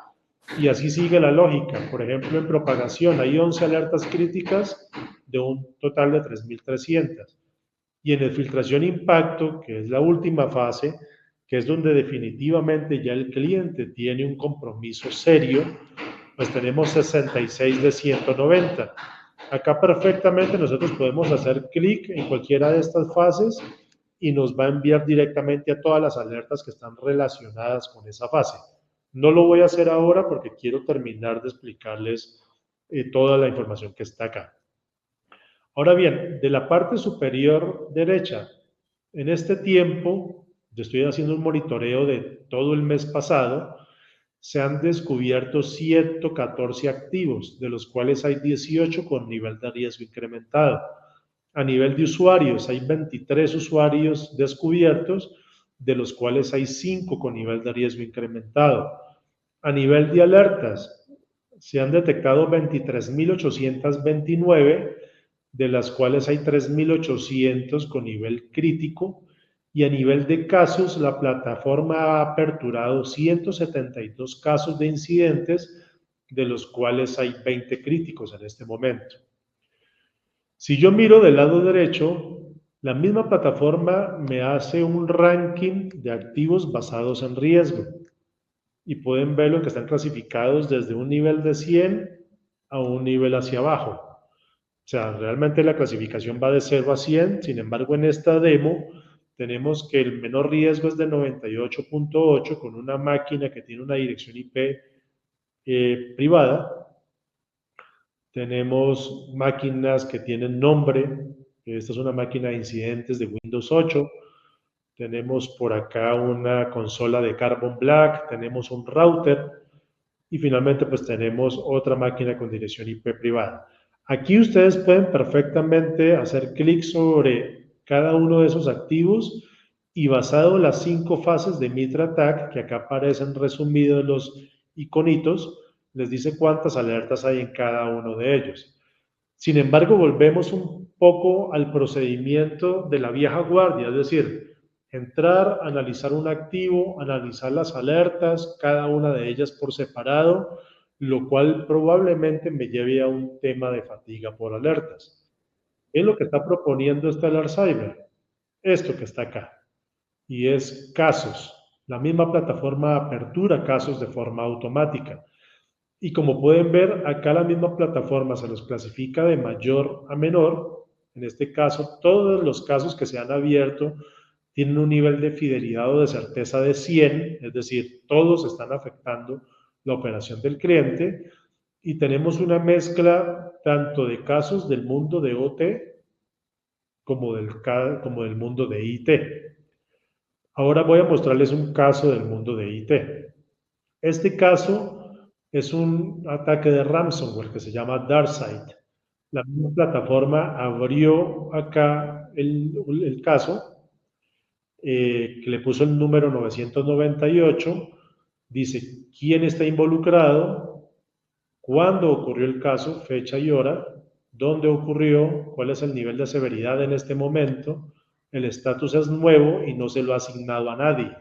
Y así sigue la lógica. Por ejemplo, en propagación hay 11 alertas críticas de un total de 3.300. Y en el filtración impacto, que es la última fase, que es donde definitivamente ya el cliente tiene un compromiso serio, pues tenemos 66 de 190. Acá perfectamente nosotros podemos hacer clic en cualquiera de estas fases y nos va a enviar directamente a todas las alertas que están relacionadas con esa fase. No lo voy a hacer ahora porque quiero terminar de explicarles toda la información que está acá. Ahora bien, de la parte superior derecha, en este tiempo, yo estoy haciendo un monitoreo de todo el mes pasado, se han descubierto 114 activos, de los cuales hay 18 con nivel de riesgo incrementado. A nivel de usuarios, hay 23 usuarios descubiertos, de los cuales hay 5 con nivel de riesgo incrementado. A nivel de alertas, se han detectado 23.829, de las cuales hay 3.800 con nivel crítico, y a nivel de casos, la plataforma ha aperturado 172 casos de incidentes, de los cuales hay 20 críticos en este momento. Si yo miro del lado derecho, la misma plataforma me hace un ranking de activos basados en riesgo. Y pueden ver lo que están clasificados desde un nivel de 100 a un nivel hacia abajo. O sea, realmente la clasificación va de 0 a 100, sin embargo, en esta demo tenemos que el menor riesgo es de 98.8 con una máquina que tiene una dirección IP privada. Tenemos máquinas que tienen nombre. Esta es una máquina de incidentes de Windows 8. tenemos por acá una consola de Carbon Black, tenemos un router y finalmente pues tenemos otra máquina con dirección IP privada. Aquí ustedes pueden perfectamente hacer clic sobre cada uno de esos activos y basado en las 5 fases de Mitra Attack, que acá aparecen resumidos los iconitos, les dice cuántas alertas hay en cada uno de ellos. Sin embargo, volvemos un poco al procedimiento de la vieja guardia, es decir, entrar, analizar un activo, analizar las alertas, cada una de ellas por separado, lo cual probablemente me lleve a un tema de fatiga por alertas. Es lo que está proponiendo Stellar Cyber, esto que está acá, y es casos. La misma plataforma apertura casos de forma automática. Y como pueden ver, acá la misma plataforma se los clasifica de mayor a menor. En este caso, todos los casos que se han abierto tienen un nivel de fidelidad o de certeza de 100, es decir, todos están afectando la operación del cliente. Y tenemos una mezcla tanto de casos del mundo de OT como del mundo de IT. Ahora voy a mostrarles un caso del mundo de IT. Este caso es un ataque de ransomware que se llama DarkSide. La misma plataforma abrió acá el caso, que le puso el número 998, dice quién está involucrado, cuándo ocurrió el caso, fecha y hora, dónde ocurrió, cuál es el nivel de severidad en este momento, el estatus es nuevo y no se lo ha asignado a nadie.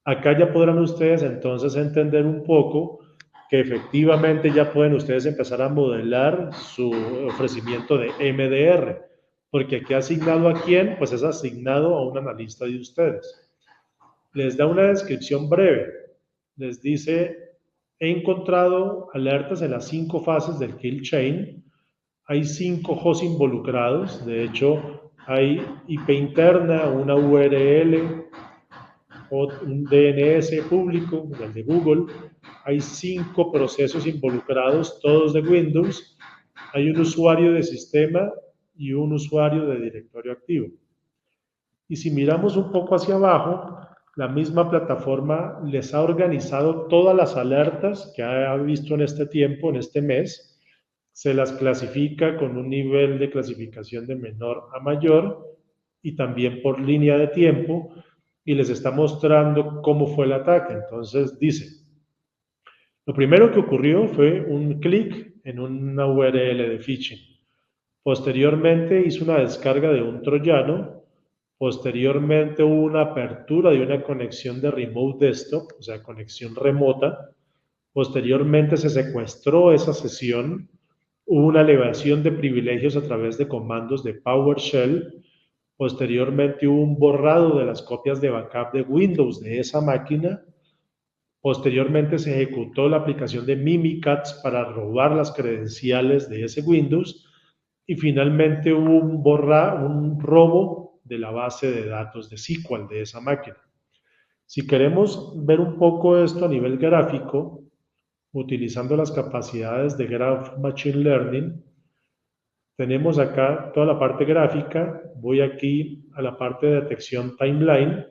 Acá ya podrán ustedes entonces entender un poco que efectivamente ya pueden ustedes empezar a modelar su ofrecimiento de MDR, porque aquí asignado a quién, pues es asignado a un analista de ustedes. Les da una descripción breve, les dice, he encontrado alertas en las 5 fases del kill chain, hay 5 hosts involucrados, de hecho hay IP interna, una URL, o un DNS público, el de Google, hay 5 procesos involucrados, todos de Windows, hay un usuario de sistema y un usuario de directorio activo. Y si miramos un poco hacia abajo, la misma plataforma les ha organizado todas las alertas que ha visto en este tiempo, en este mes, se las clasifica con un nivel de clasificación de menor a mayor y también por línea de tiempo, y les está mostrando cómo fue el ataque. Entonces dice, lo primero que ocurrió fue un clic en una URL de phishing. Posteriormente hizo una descarga de un troyano. Posteriormente hubo una apertura de una conexión de remote desktop, o sea, conexión remota. Posteriormente se secuestró esa sesión. Hubo una elevación de privilegios a través de comandos de PowerShell. Posteriormente hubo un borrado de las copias de backup de Windows de esa máquina. Posteriormente se ejecutó la aplicación de Mimikatz para robar las credenciales de ese Windows. Y finalmente hubo un robo de la base de datos de SQL de esa máquina. Si queremos ver un poco esto a nivel gráfico, utilizando las capacidades de Graph Machine Learning, tenemos acá toda la parte gráfica. Voy aquí a la parte de detección timeline,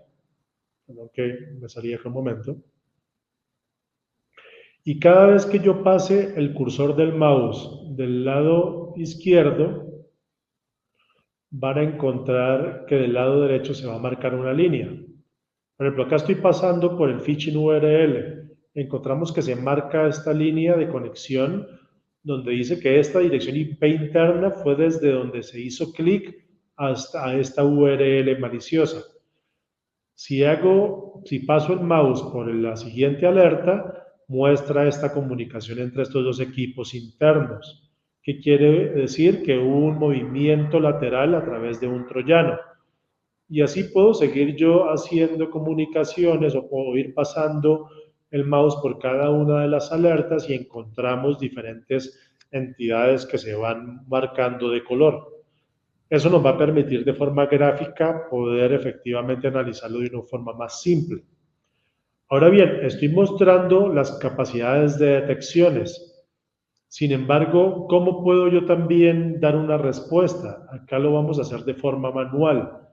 que me salía acá un momento. Y cada vez que yo pase el cursor del mouse del lado izquierdo, van a encontrar que del lado derecho se va a marcar una línea. Por ejemplo, acá estoy pasando por el phishing URL. Encontramos que se marca esta línea de conexión donde dice que esta dirección IP interna fue desde donde se hizo clic hasta esta URL maliciosa. Si paso el mouse por la siguiente alerta, muestra esta comunicación entre estos dos equipos internos, que quiere decir que hubo un movimiento lateral a través de un troyano. Y así puedo seguir yo haciendo comunicaciones o puedo ir pasando el mouse por cada una de las alertas y encontramos diferentes entidades que se van marcando de color. Eso nos va a permitir de forma gráfica poder efectivamente analizarlo de una forma más simple. Ahora bien, estoy mostrando las capacidades de detecciones. Sin embargo, ¿cómo puedo yo también dar una respuesta? Acá lo vamos a hacer de forma manual.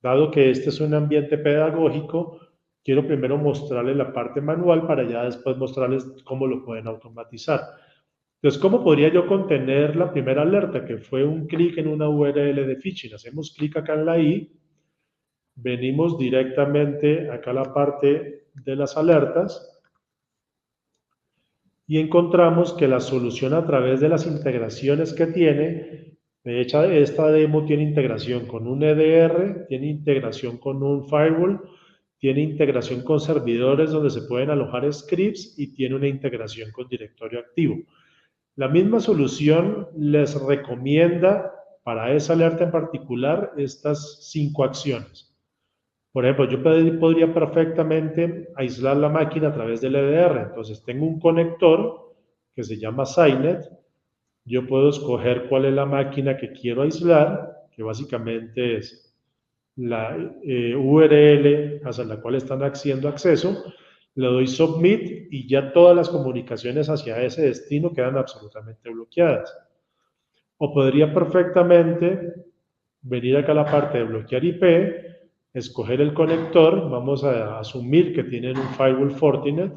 Dado que este es un ambiente pedagógico, quiero primero mostrarles la parte manual para ya después mostrarles cómo lo pueden automatizar. Entonces, ¿cómo podría yo contener la primera alerta? Que fue un clic en una URL de phishing. Hacemos clic acá en la I, venimos directamente acá a la parte de las alertas y encontramos que la solución a través de las integraciones que tiene, de hecho esta demo tiene integración con un EDR, tiene integración con un firewall, tiene integración con servidores donde se pueden alojar scripts y tiene una integración con directorio activo. La misma solución les recomienda para esa alerta en particular estas 5 acciones. Por ejemplo, yo podría perfectamente aislar la máquina a través del EDR. Entonces, tengo un conector que se llama SINET. Yo puedo escoger cuál es la máquina que quiero aislar, que básicamente es la URL hacia la cual están haciendo acceso. Le doy Submit y ya todas las comunicaciones hacia ese destino quedan absolutamente bloqueadas. O podría perfectamente venir acá a la parte de bloquear IP, escoger el conector, vamos a asumir que tienen un firewall Fortinet,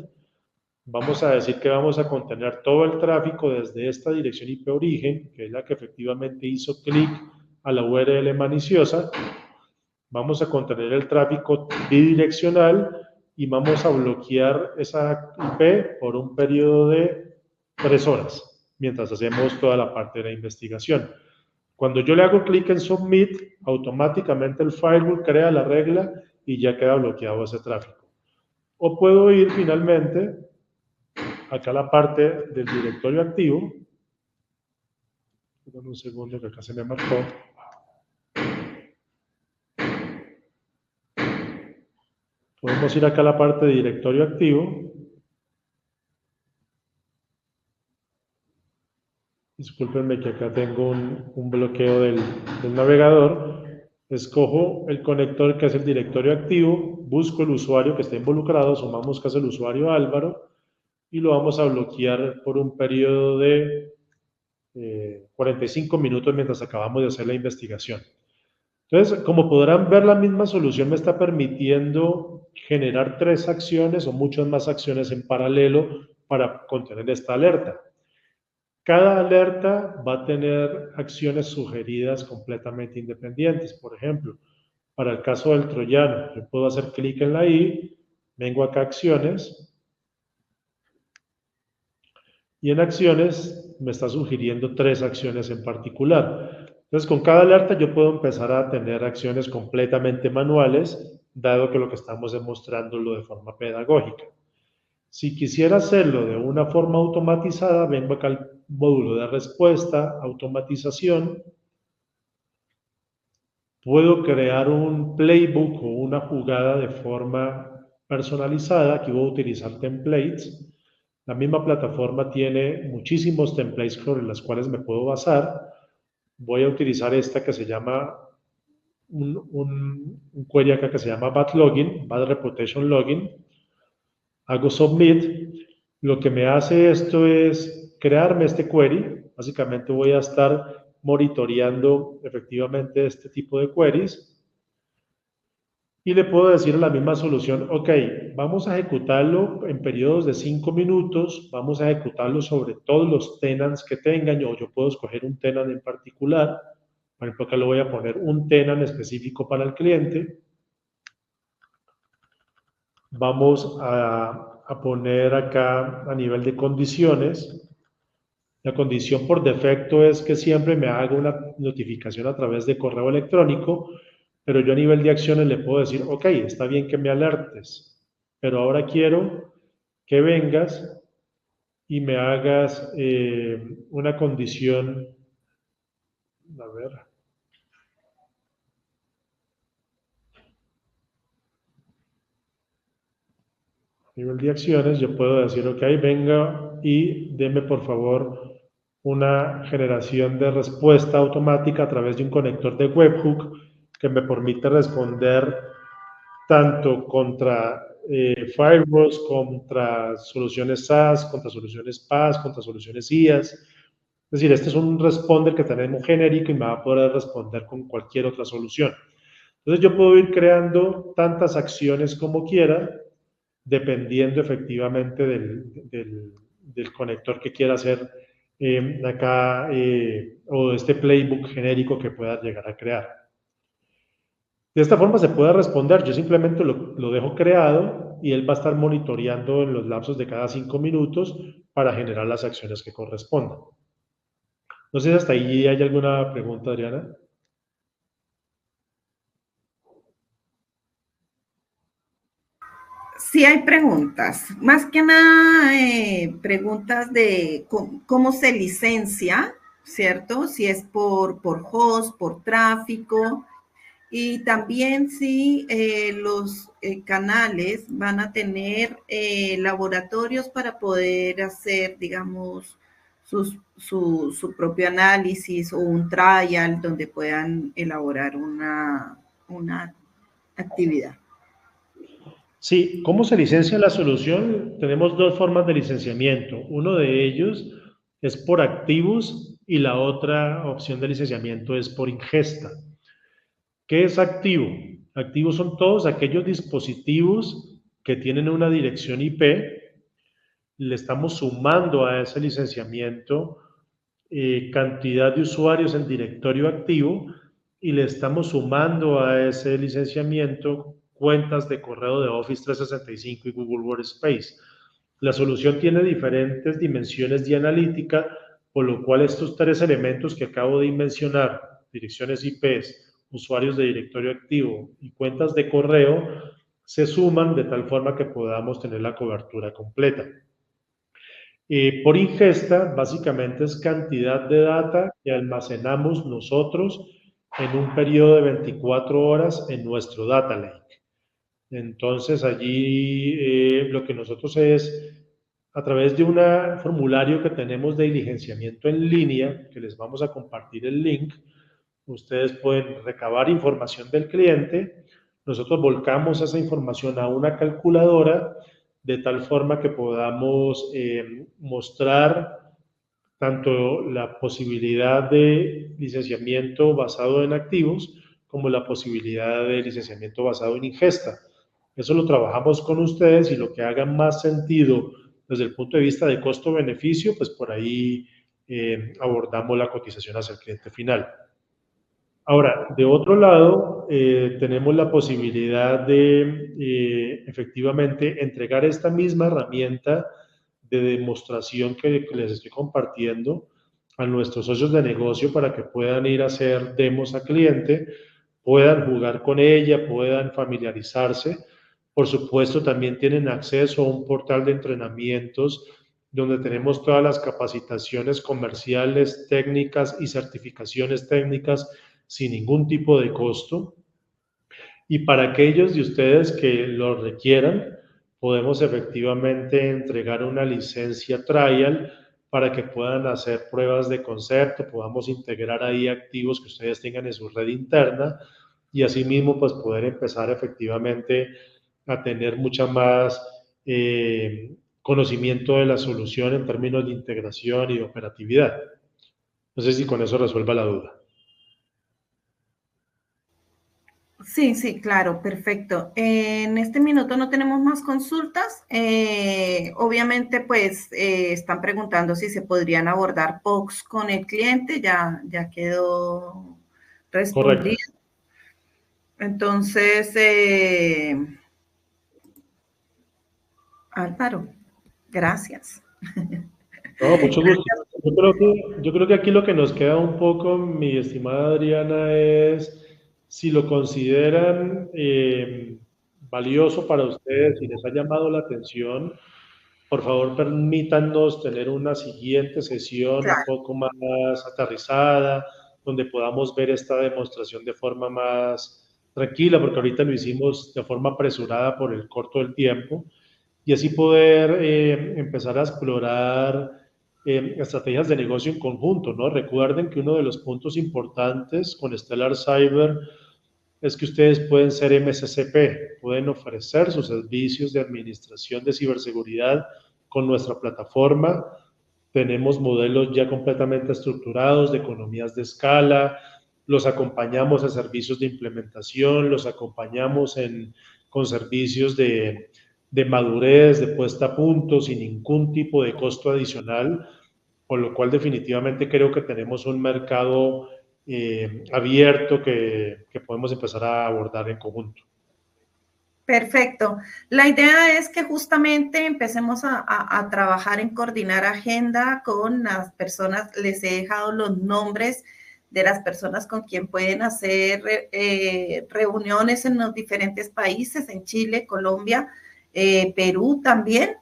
vamos a decir que vamos a contener todo el tráfico desde esta dirección IP origen, que es la que efectivamente hizo clic a la URL maliciosa, vamos a contener el tráfico bidireccional y vamos a bloquear esa IP por un periodo de 3 horas, mientras hacemos toda la parte de la investigación. Cuando yo le hago clic en Submit, automáticamente el firewall crea la regla y ya queda bloqueado ese tráfico. O puedo ir finalmente acá a la parte del directorio activo. Dame un segundo que acá se me marcó. Podemos ir acá a la parte de directorio activo. Discúlpenme que acá tengo un bloqueo del navegador. Escojo el conector que es el directorio activo, busco el usuario que está involucrado, sumamos que es el usuario Álvaro, y lo vamos a bloquear por un periodo de 45 minutos mientras acabamos de hacer la investigación. Entonces, como podrán ver, la misma solución me está permitiendo generar 3 acciones o muchas más acciones en paralelo para contener esta alerta. Cada alerta va a tener acciones sugeridas completamente independientes. Por ejemplo, para el caso del troyano, yo puedo hacer clic en la I, vengo acá a acciones, y en acciones me está sugiriendo 3 acciones en particular. Entonces, con cada alerta yo puedo empezar a tener acciones completamente manuales, dado que lo que estamos demostrándolo de forma pedagógica. Si quisiera hacerlo de una forma automatizada, vengo acá al módulo de respuesta, automatización. Puedo crear un playbook o una jugada de forma personalizada. Aquí voy a utilizar templates. La misma plataforma tiene muchísimos templates sobre los cuales me puedo basar. Voy a utilizar esta que se llama, un query acá que se llama Bad Login, Bad Reputation Login. Hago Submit. Lo que me hace esto es crearme este query. Básicamente voy a estar monitoreando efectivamente este tipo de queries. Y le puedo decir a la misma solución, ok, vamos a ejecutarlo en periodos de 5 minutos, vamos a ejecutarlo sobre todos los tenants que tengan, o yo puedo escoger un tenant en particular. Por ejemplo, acá le voy a poner un tenant específico para el cliente. Vamos a poner acá a nivel de condiciones. La condición por defecto es que siempre me haga una notificación a través de correo electrónico, pero yo a nivel de acciones le puedo decir, ok, está bien que me alertes, pero ahora quiero que vengas y me hagas una condición, a ver, a nivel de acciones yo puedo decir, ok, venga y deme por favor una generación de respuesta automática a través de un conector de webhook que me permite responder tanto contra firewalls, contra soluciones SaaS, contra soluciones PaaS, contra soluciones IaaS. Es decir, este es un responder que tenemos genérico y me va a poder responder con cualquier otra solución. Entonces yo puedo ir creando tantas acciones como quiera, dependiendo efectivamente del conector que quiera hacer acá o de este playbook genérico que pueda llegar a crear. De esta forma se puede responder, yo simplemente lo dejo creado y él va a estar monitoreando en los lapsos de cada 5 minutos para generar las acciones que correspondan. No sé si hasta ahí hay alguna pregunta, Adriana. Sí hay preguntas, más que nada preguntas de cómo se licencia, ¿cierto? Si es por host, por tráfico, y también si los canales van a tener laboratorios para poder hacer, digamos, su propio análisis o un trial donde puedan elaborar una actividad. Sí, ¿cómo se licencia la solución? Tenemos dos formas de licenciamiento. Uno de ellos es por activos y la otra opción de licenciamiento es por ingesta. ¿Qué es activo? Activos son todos aquellos dispositivos que tienen una dirección IP. Le estamos sumando a ese licenciamiento cantidad de usuarios en directorio activo y le estamos sumando a ese licenciamiento cuentas de correo de Office 365 y Google Workspace. La solución tiene diferentes dimensiones de analítica, por lo cual estos tres elementos que acabo de mencionar, direcciones IPs, usuarios de directorio activo y cuentas de correo, se suman de tal forma que podamos tener la cobertura completa. Por ingesta, básicamente es cantidad de data que almacenamos nosotros en un periodo de 24 horas en nuestro data lake. Entonces, allí lo que nosotros es, a través de un formulario que tenemos de diligenciamiento en línea, que les vamos a compartir el link, ustedes pueden recabar información del cliente, nosotros volcamos esa información a una calculadora de tal forma que podamos mostrar tanto la posibilidad de licenciamiento basado en activos como la posibilidad de licenciamiento basado en ingesta. Eso lo trabajamos con ustedes y lo que haga más sentido desde el punto de vista de costo-beneficio, pues por ahí abordamos la cotización hacia el cliente final. Ahora, de otro lado, tenemos la posibilidad de efectivamente entregar esta misma herramienta de demostración que les estoy compartiendo a nuestros socios de negocio para que puedan ir a hacer demos a cliente, puedan jugar con ella, puedan familiarizarse. Por supuesto, también tienen acceso a un portal de entrenamientos donde tenemos todas las capacitaciones comerciales, técnicas y certificaciones técnicas sin ningún tipo de costo. Y para aquellos de ustedes que lo requieran, podemos efectivamente entregar una licencia trial para que puedan hacer pruebas de concepto, podamos integrar ahí activos que ustedes tengan en su red interna y asimismo pues poder empezar efectivamente a tener mucha más conocimiento de la solución en términos de integración y de operatividad. No sé si con eso resuelva la duda. Sí, sí, claro, perfecto. En este minuto no tenemos más consultas. Obviamente, pues están preguntando si se podrían abordar POCs con el cliente, ya quedó respondido. Correcto. Entonces, Álvaro, gracias. No, mucho gusto. Yo creo que aquí lo que nos queda un poco, mi estimada Adriana, es si lo consideran valioso para ustedes, si les ha llamado la atención, por favor permítanos tener una siguiente sesión un Claro, poco más aterrizada, donde podamos ver esta demostración de forma más tranquila, porque ahorita lo hicimos de forma apresurada por el corto del tiempo, y así poder empezar a explorar estrategias de negocio en conjunto, ¿no? Recuerden que uno de los puntos importantes con Stellar Cyber es que ustedes pueden ser MSCP, pueden ofrecer sus servicios de administración de ciberseguridad con nuestra plataforma. Tenemos modelos ya completamente estructurados de economías de escala, los acompañamos a servicios de implementación, los acompañamos con servicios de madurez, de puesta a punto, sin ningún tipo de costo adicional, con lo cual definitivamente creo que tenemos un mercado abierto que podemos empezar a abordar en conjunto. Perfecto. La idea es que justamente empecemos a trabajar en coordinar agenda con las personas. Les he dejado los nombres de las personas con quien pueden hacer reuniones en los diferentes países, en Chile, Colombia, Perú también.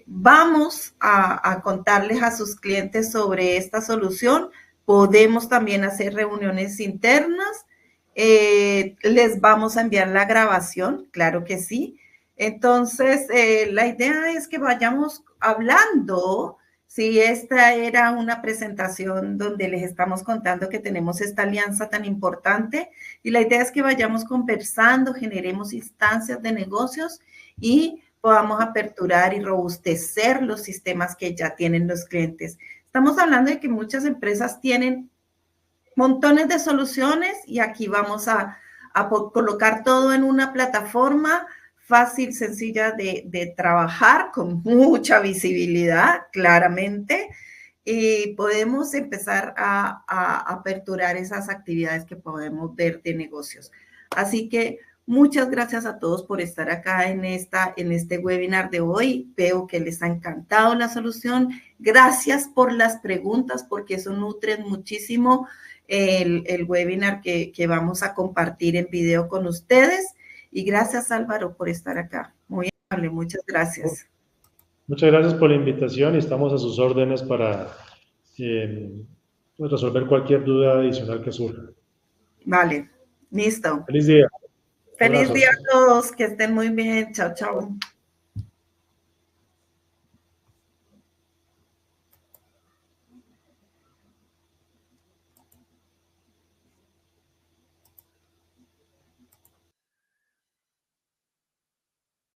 Vamos a contarles a sus clientes sobre esta solución. Podemos también hacer reuniones internas. Les vamos a enviar la grabación, claro que sí. Entonces, la idea es que vayamos hablando. Si esta era una presentación donde les estamos contando que tenemos esta alianza tan importante, y la idea es que vayamos conversando, generemos instancias de negocios y podamos aperturar y robustecer los sistemas que ya tienen los clientes. Estamos hablando de que muchas empresas tienen montones de soluciones y aquí vamos a colocar todo en una plataforma fácil, sencilla de trabajar, con mucha visibilidad, claramente, y podemos empezar a aperturar esas actividades que podemos ver de negocios. Así que muchas gracias a todos por estar acá en este webinar de hoy. Veo que les ha encantado la solución. Gracias por las preguntas, porque eso nutre muchísimo el webinar que vamos a compartir en video con ustedes. Y gracias, Álvaro, por estar acá. Muy amable, muchas gracias. Muchas gracias por la invitación y estamos a sus órdenes para resolver cualquier duda adicional que surja. Vale, listo. Feliz día. Feliz día a todos, que estén muy bien. Chao, chao.